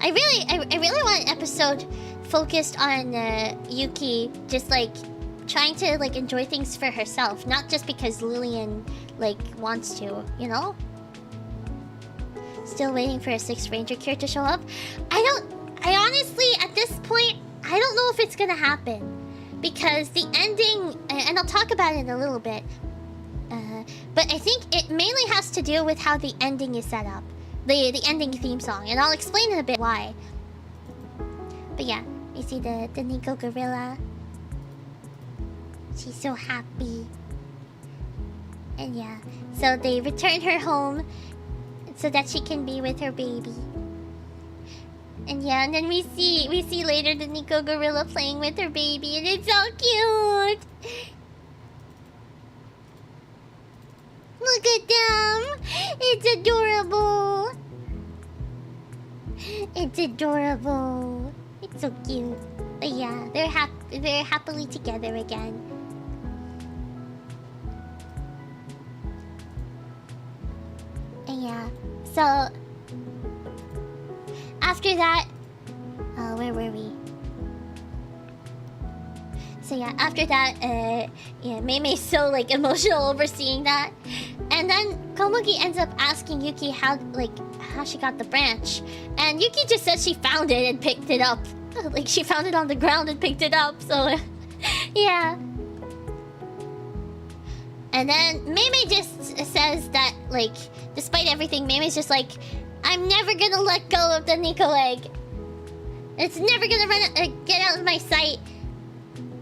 Speaker 1: I really want an episode focused on Yuki just like trying to like enjoy things for herself, not just because Lillian like wants to, you know? Still waiting for a 6th Ranger cure to show up. I honestly at this point I don't know if it's gonna happen because the ending, and I'll talk about it in a little bit, but I think it mainly has to do with how the ending is set up. The ending theme song, and I'll explain in a bit why. But yeah, you see the Nico gorilla. She's so happy. And yeah, so they return her home so that she can be with her baby. And yeah, and then we see later the Nico gorilla playing with her baby, and it's so cute. Look at them! It's adorable! It's adorable. It's so cute. But yeah, they're happily together again. And yeah, so after that, where were we? So yeah, after that, yeah, Meimei's so like emotional over seeing that, and then Komugi ends up asking Yuki how she got the branch, and Yuki just says she found it and picked it up, like she found it on the ground and picked it up. So yeah, and then Meimei just says that like despite everything, Meimei's just like, I'm never gonna let go of the Nico egg. It's never gonna get out of my sight.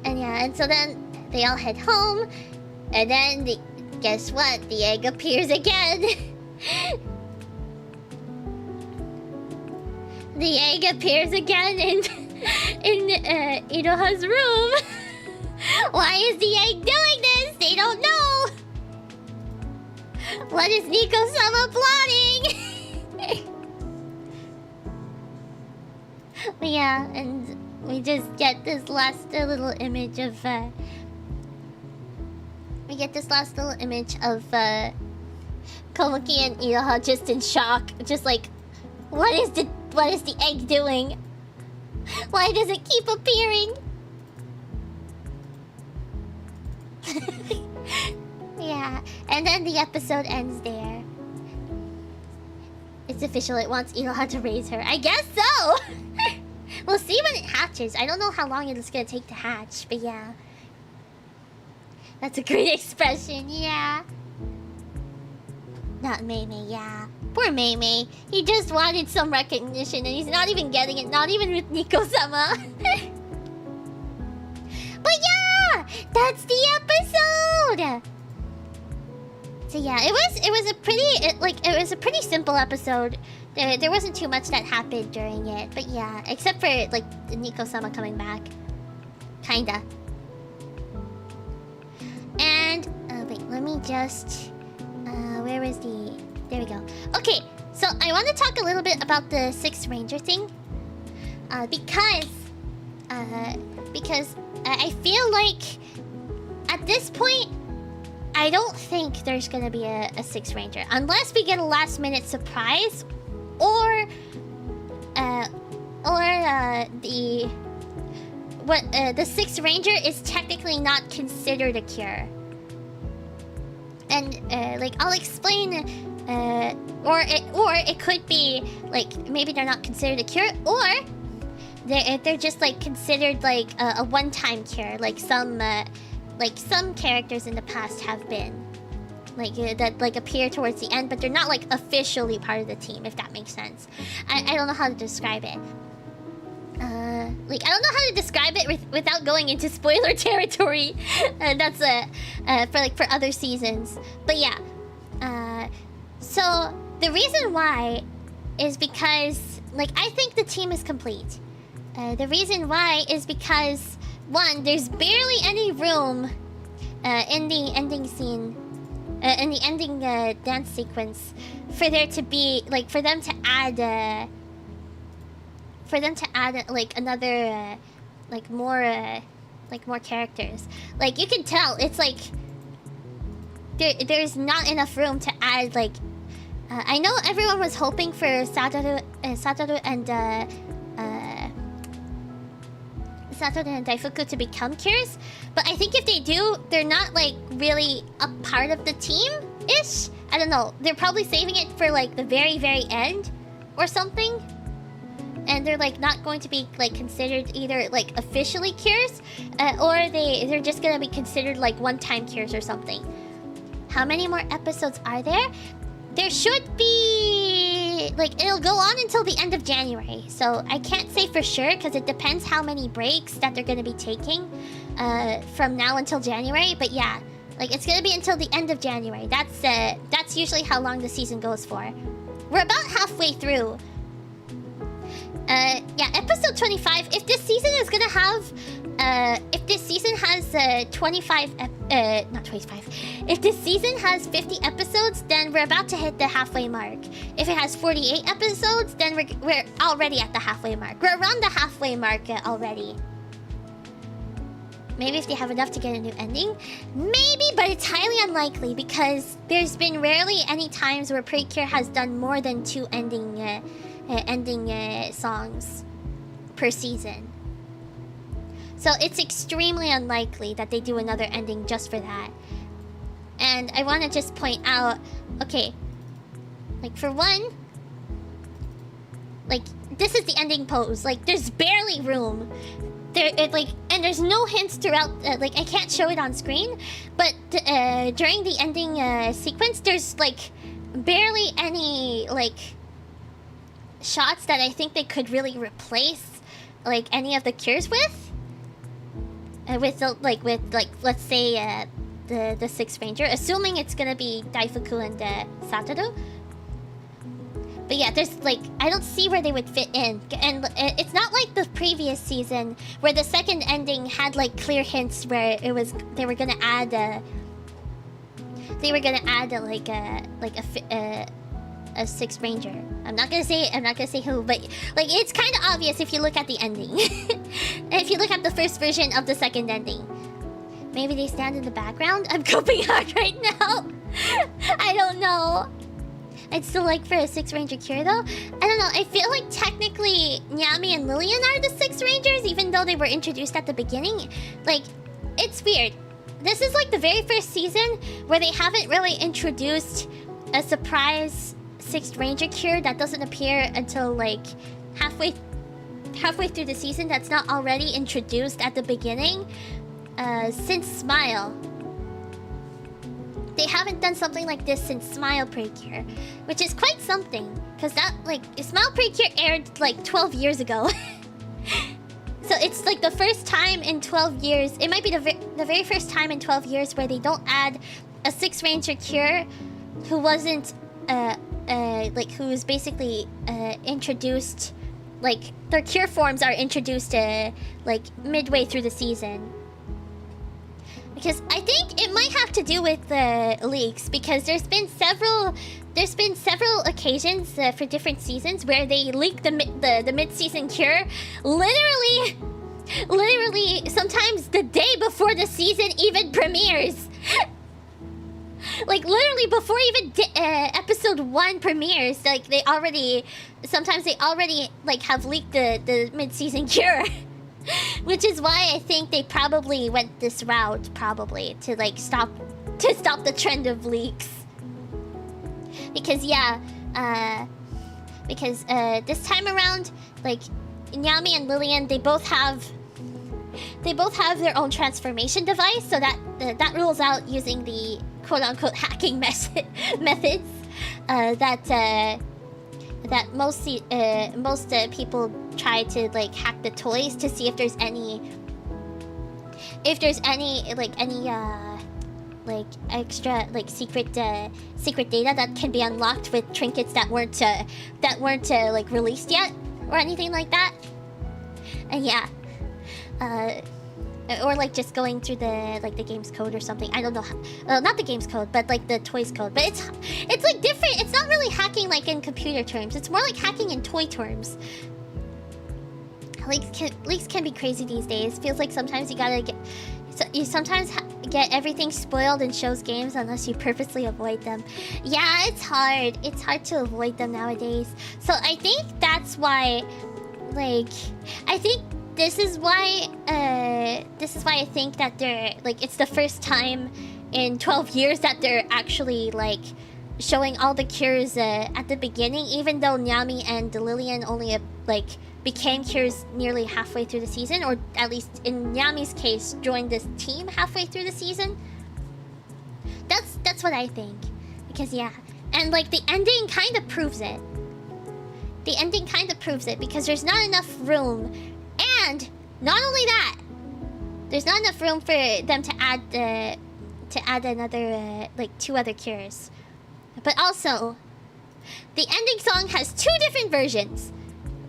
Speaker 1: And yeah, and so then they all head home, and then guess what? The egg appears again. The egg appears again in Iroha's room. Why is the egg doing this? They don't know. What is Nico-sama plotting? But yeah, and we just get this last little image of Komuki and Iroha just in shock, just like, what is the egg doing? Why does it keep appearing? Yeah, and then the episode ends there. It's official, it wants Iroha to raise her. I guess so! We'll see when it hatches. I don't know how long it's gonna take to hatch, but yeah. That's a great expression, yeah. Not Meimei, yeah. Poor Meimei. He just wanted some recognition and he's not even getting it, not even with Nico-sama. But yeah! That's the episode! So yeah, it was a pretty simple episode. There wasn't too much that happened during it, but yeah, except for like the Nico-sama coming back, kinda. And wait, let me just where is the? There we go. Okay, so I want to talk a little bit about the 6th Ranger thing, because I feel like at this point, I don't think there's gonna be a 6th Ranger unless we get a last-minute surprise, or the 6th Ranger is technically not considered a cure, and like I'll explain, or it could be like maybe they're not considered a cure, or they're just like considered like a one-time cure, like some characters in the past have been, like that like appear towards the end, but they're not like officially part of the team, if that makes sense. I don't know how to describe it. Like I don't know how to describe it without going into spoiler territory. That's for other seasons. But yeah, so the reason why is because like I think the team is complete. The reason why is because one, there's barely any room in the ending scene, in the ending dance sequence, for there to be like for them to add like another like more characters. Like you can tell it's like there's not enough room to add like. I know everyone was hoping for Satoru and Daifuku to become cures, but I think if they do, they're not like really a part of the team-ish. I don't know. They're probably saving it for like the very, very end or something. And they're like not going to be like considered either like officially cures, or they're just gonna be considered like one-time cures or something. How many more episodes are there? There should be like it'll go on until the end of January, so I can't say for sure because it depends how many breaks that they're gonna be taking from now until January. But yeah, like it's gonna be until the end of January. That's usually how long the season goes for. We're about halfway through. Yeah, episode 25. If this season is gonna have, if this season has 25, not 25. If this season has 50 episodes, then we're about to hit the halfway mark. If it has 48 episodes, then we're already at the halfway mark. We're around the halfway mark already. Maybe if they have enough to get a new ending, maybe, but it's highly unlikely because there's been rarely any times where Precure has done more than 2 ending songs per season. So it's extremely unlikely that they do another ending just for that. And I want to just point out, okay, like for one, like this is the ending pose. Like there's barely room. And there's no hints throughout. Like I can't show it on screen, but during the ending sequence, there's like barely any like shots that I think they could really replace like any of the cures with. With let's say the Sixth Ranger, assuming it's gonna be Daifuku and Satoru. But yeah, there's like I don't see where they would fit in, and it's not like the previous season where the second ending had like clear hints where it was they were gonna add a Sixth Ranger. I'm not gonna say who, but like it's kind of obvious if you look at the ending. If you look at the first version of the second ending. Maybe they stand in the background? I'm coping hard right now. I don't know. I'd still like for a Sixth Ranger cure though. I don't know, I feel like technically Nyami and Lillian are the Six Rangers even though they were introduced at the beginning. Like, it's weird. This is like the very first season where they haven't really introduced a surprise Sixth Ranger cure that doesn't appear until like halfway through the season, that's not already introduced at the beginning. Since Smile. They haven't done something like this since Smile Precure, which is quite something, because that, like, Smile Precure aired, like, 12 years ago. So it's, like, the first time in 12 years, it might be the very first time in 12 years where they don't add a Sixth Ranger cure who wasn't, who's basically, introduced, like, their cure forms are introduced, like, midway through the season. Because I think it might have to do with the leaks, because there's been several occasions for different seasons where they leak the mid-season cure literally sometimes the day before the season even premieres. Like literally before even episode 1 premieres, like sometimes they already like have leaked the mid-season cure. Which is why I think they probably went this route, probably, to like stop the trend of leaks. Because yeah, this time around, like Nyami and Lillian, they both have their own transformation device, so that rules out using the quote-unquote hacking methods that most people try to like hack the toys to see if there's any extra like secret data that can be unlocked with trinkets that weren't like released yet or anything like that. And yeah, Or like just going through the game's code or something. I don't know. Not the game's code, but like the toy's code. But it's like different. It's not really hacking like in computer terms. It's more like hacking in toy terms. Leaks can be crazy these days. Feels like sometimes you sometimes get everything spoiled in shows games unless you purposely avoid them. Yeah, it's hard. It's hard to avoid them nowadays. So I think that's why, like, I think this is why I think that they're like, it's the first time in 12 years that they're actually like showing all the cures at the beginning, even though Nyami and Lillian only like became cures nearly halfway through the season, or at least in Nyami's case joined this team halfway through the season. That's what I think. Because yeah, and like the ending kind of proves it. The ending kind of proves it because there's not enough room. And not only that, there's not enough room for them to add another like 2 other cures. But also, the ending song has 2 different versions.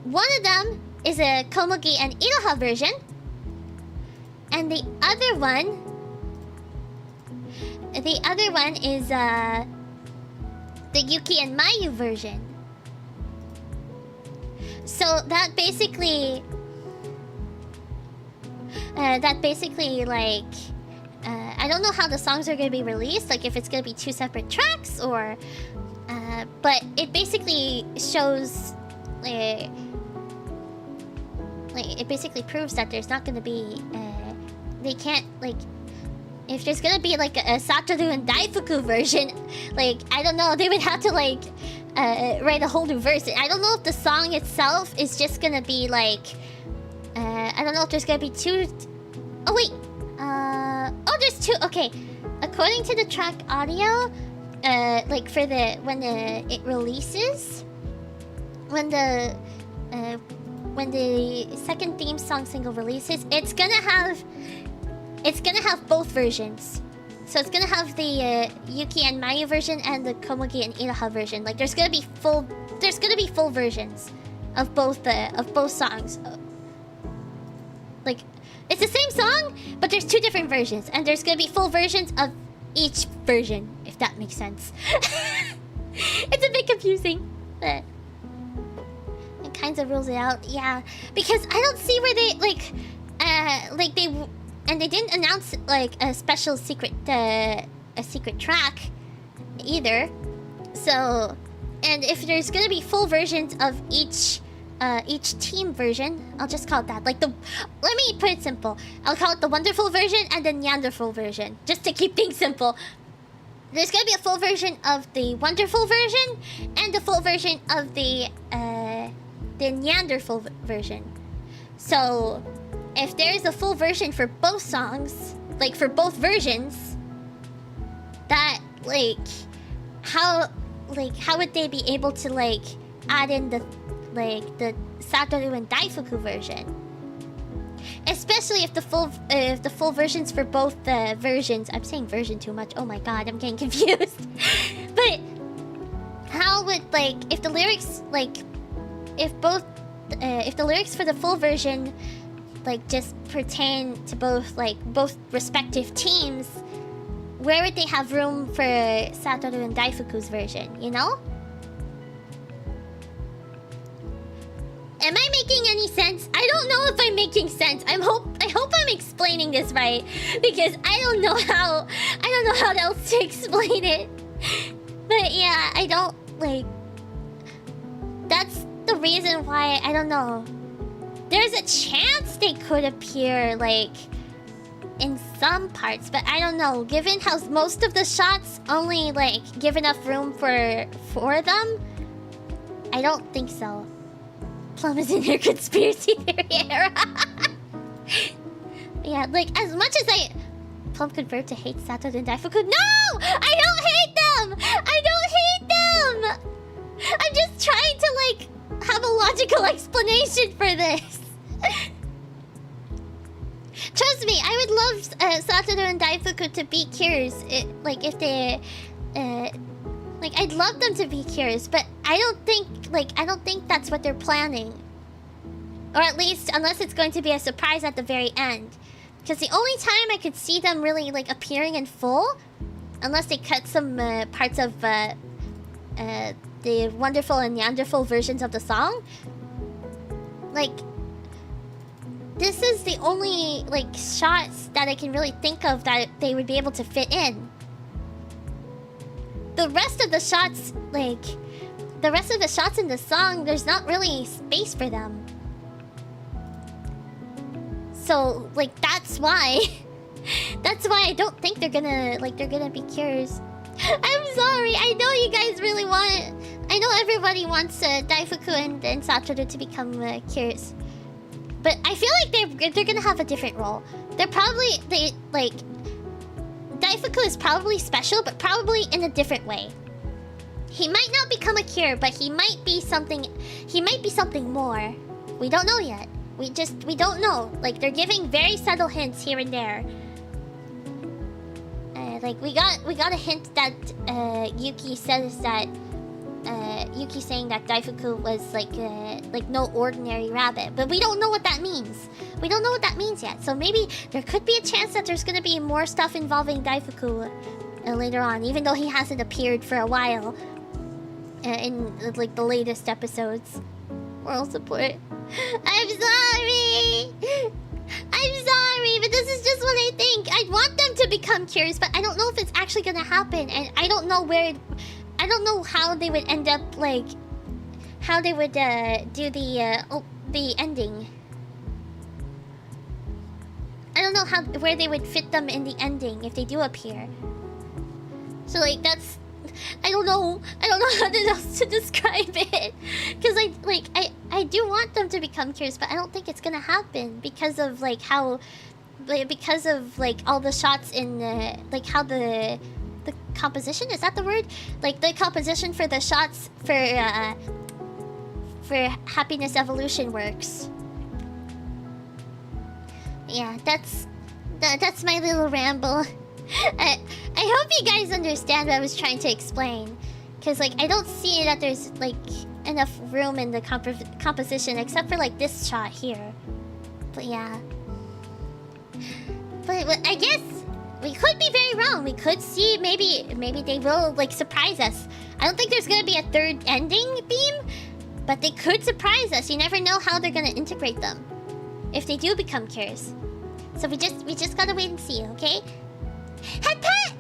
Speaker 1: One of them is a Komugi and Iroha version, and the other one is the Yuki and Mayu version. So that basically like I don't know how the songs are gonna be released, like if it's gonna be 2 separate tracks or but it basically shows like it basically proves that there's not gonna be they can't, like, if there's gonna be like a Satoru and Daifuku version, like I don't know, they would have to like write a whole new verse. I don't know if the song itself is just gonna be like I don't know if there's gonna be 2. Oh wait, oh there's 2. Okay, according to the track audio, like for when it releases, when the second theme song single releases, it's gonna have both versions. So it's gonna have the Yuki and Mayu version and the Komugi and Iroha version. Like there's gonna be full versions of both songs. Like it's the same song, but there's 2 different versions, and there's gonna be full versions of each version, if that makes sense. It's a bit confusing, but it kind of rules it out. Yeah, because I don't see where they they didn't announce like a special secret track either. So, and if there's gonna be full versions of each team version, I'll just call it that. Like let me put it simple. I'll call it the wonderful version and the Neanderthal version, just to keep things simple. There's gonna be a full version of the wonderful version and the full version of the Neanderthal version. So, if there's a full version for both songs, like for both versions, that how would they be able to like add in the Satoru and Daifuku version? Especially if the full versions for both the versions. I'm saying version too much. Oh my god, I'm getting confused. But how would if the lyrics if the lyrics for the full version just pertain to both respective teams, where would they have room for Satoru and Daifuku's version, you know? Am I making any sense? I don't know if I'm making sense. I hope I'm explaining this right, because I don't know how else to explain it. But yeah, I don't that's the reason why I don't know. There's a chance they could appear in some parts, but I don't know. Given how most of the shots only give enough room for them, I don't think so. Plum is in her conspiracy theory era. Yeah, as much as Plum confirmed to hate Satoru and Daifuku. No! I don't hate them! I don't hate them! I'm just trying to have a logical explanation for this. Trust me, I would love Satoru and Daifuku to be cures. If they I'd love them to be cures, but I don't think that's what they're planning. Or at least unless it's going to be a surprise at the very end. Because the only time I could see them really like appearing in full, unless they cut some parts of the wonderful and Neanderthal versions of the song, like this is the only like shots that I can really think of that they would be able to fit in. The rest of the shots, like the rest of the shots in the song, there's not really space for them. So, like, that's why... that's why I don't think they're gonna be cures. I'm sorry, I know you guys really want it. I know everybody wants Daifuku and Satoru to become cures. But I feel like they're gonna have a different role. Daifuku is probably special, but probably in a different way. He might not become a cure, but he might be something more. We don't know yet. We don't know. Like, they're giving very subtle hints here and there. Like, we got a hint that Yuki says that Yuki saying that Daifuku was like no ordinary rabbit, but we don't know what that means. We don't know what that means yet. So maybe there could be a chance that there's gonna be more stuff involving Daifuku later on, even though he hasn't appeared for a while in like the latest episodes. Moral support. I'm sorry! I'm sorry, but this is just what I think. I want them to become cures, but I don't know if it's actually gonna happen, and I don't know I don't know how they would end up, like... how they would do the ending. I don't know where they would fit them in the ending if they do appear. So, like, that's... I don't know how else to describe it. Because I do want them to become cures, but I don't think it's gonna happen because of like how, because of like all the shots in like how the composition, is that the word? Like the composition for the shots for Happiness Evolution works. Yeah, that's my little ramble. I hope you guys understand what I was trying to explain, because like I don't see that there's like enough room in the composition except for like this shot here. But yeah, but I guess we could be very wrong. We could see maybe they will like surprise us. I don't think there's gonna be a third ending beam, but they could surprise us. You never know how they're gonna integrate them if they do become cures. So we just gotta wait and see, okay? Head pat!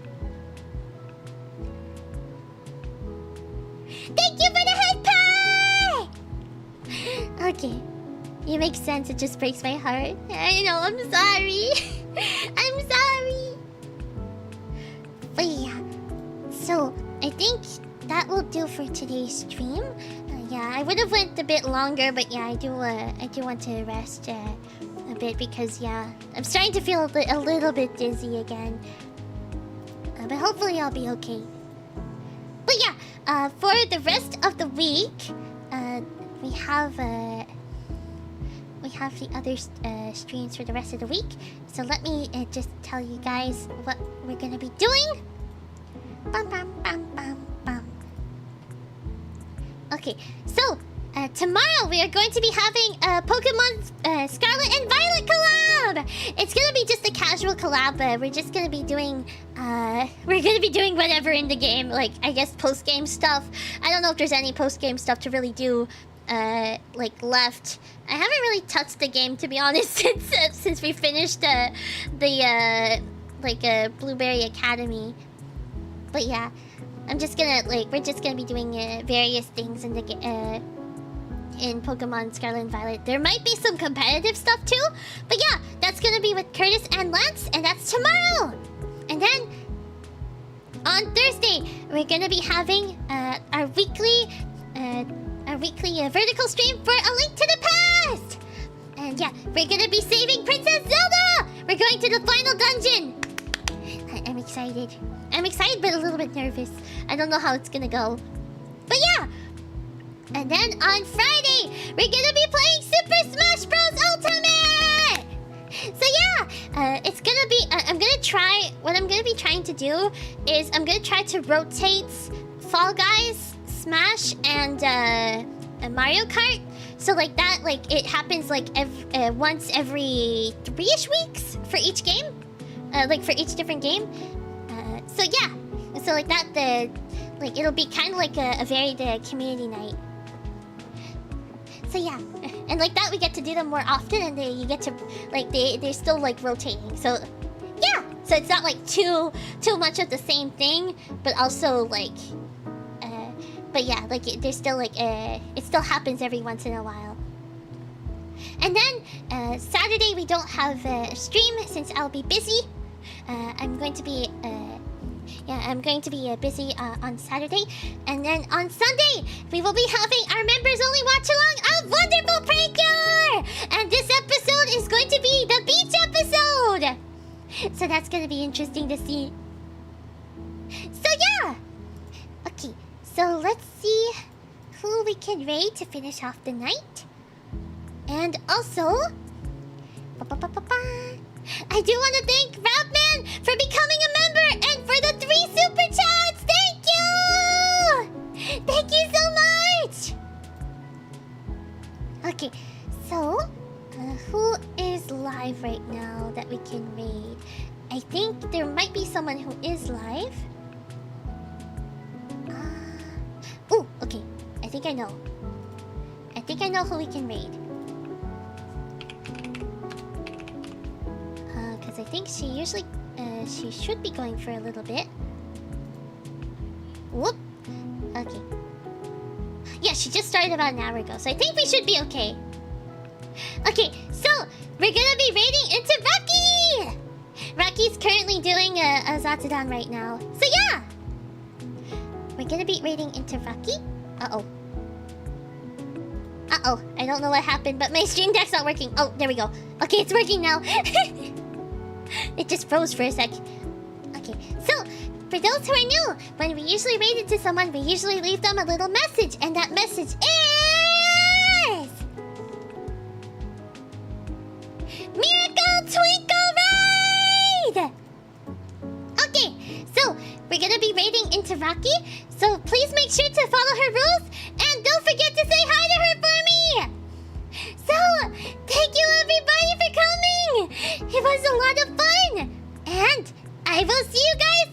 Speaker 1: Thank you for the head pat! Okay. You make sense, it just breaks my heart. I know, I'm sorry. I'm sorry. But yeah. So, I think that will do for today's stream. Yeah, I would have went a bit longer, but yeah, I do want to rest a bit because yeah, I'm starting to feel a little bit dizzy again. But hopefully I'll be okay. But yeah, for the rest of the week, we have the other streams for the rest of the week. So let me just tell you guys what we're gonna be doing. Bum, bum, bum, bum, bum. Okay, so tomorrow we are going to be having a Pokemon Scarlet and Violet collab. It's gonna be just a casual collab. We're just gonna be doing whatever in the game, like I guess post game stuff. I don't know if there's any post game stuff to really do like left. I haven't really touched the game, to be honest, since we finished the Blueberry Academy. But yeah, I'm just gonna we're just gonna be doing various things in the in Pokemon Scarlet and Violet. There might be some competitive stuff too, but yeah, that's gonna be with Curtis and Lance, and that's tomorrow. And then on Thursday, we're gonna be having our weekly vertical stream for A Link to the Past. And yeah, we're gonna be saving Princess Zelda. We're going to the final dungeon. I'm excited. I'm excited, but a little bit nervous. I don't know how it's gonna go. But yeah. And then on Friday, we're gonna be playing Super Smash Bros. Ultimate! So yeah, it's gonna be... What I'm gonna be trying to do is I'm gonna try to rotate Fall Guys, Smash, and Mario Kart. So like that, like it happens like once every 3-ish weeks for each game, like for each different game. So yeah, so like that, like it'll be kind of like a varied community night. So yeah, and like that we get to do them more often, and you get to like they're still like rotating. So yeah, so it's not like too much of the same thing, but also like. But yeah, like there's still like it still happens every once in a while. And then Saturday we don't have a stream since I'll be busy. I'm going to be busy on Saturday, and then on Sunday we will be having our members only watch along of wonderful Precure, and this episode is going to be the beach episode. So that's going to be interesting to see. So yeah, okay. So let's see who we can raid to finish off the night. And also, I do want to thank Rapman for becoming a member and for the 3 super chats. Thank you! Thank you so much! Okay, so who is live right now that we can raid? I think there might be someone who is live. Oh, okay. I think I know. I think I know who we can raid. Because I think she usually... she should be going for a little bit. Whoop. Okay. Yeah, she just started about an hour ago, so I think we should be okay. Okay, so we're gonna be raiding into Rocky! Rocky's currently doing a Zatsudan right now. So yeah! We're gonna be raiding into Rocky. Uh-oh. Uh-oh. I don't know what happened, but my stream deck's not working. Oh, there we go. Okay, it's working now. It just froze for a sec. Okay, so, for those who are new, when we usually raid into someone, we usually leave them a little message, and that message is... Miracle Twinkle Raid! Okay, so we're gonna be raiding into Rocky, so please make sure to follow her rules, and don't forget to say hi to her for me! So, thank you everybody for coming! It was a lot of fun! And I will see you guys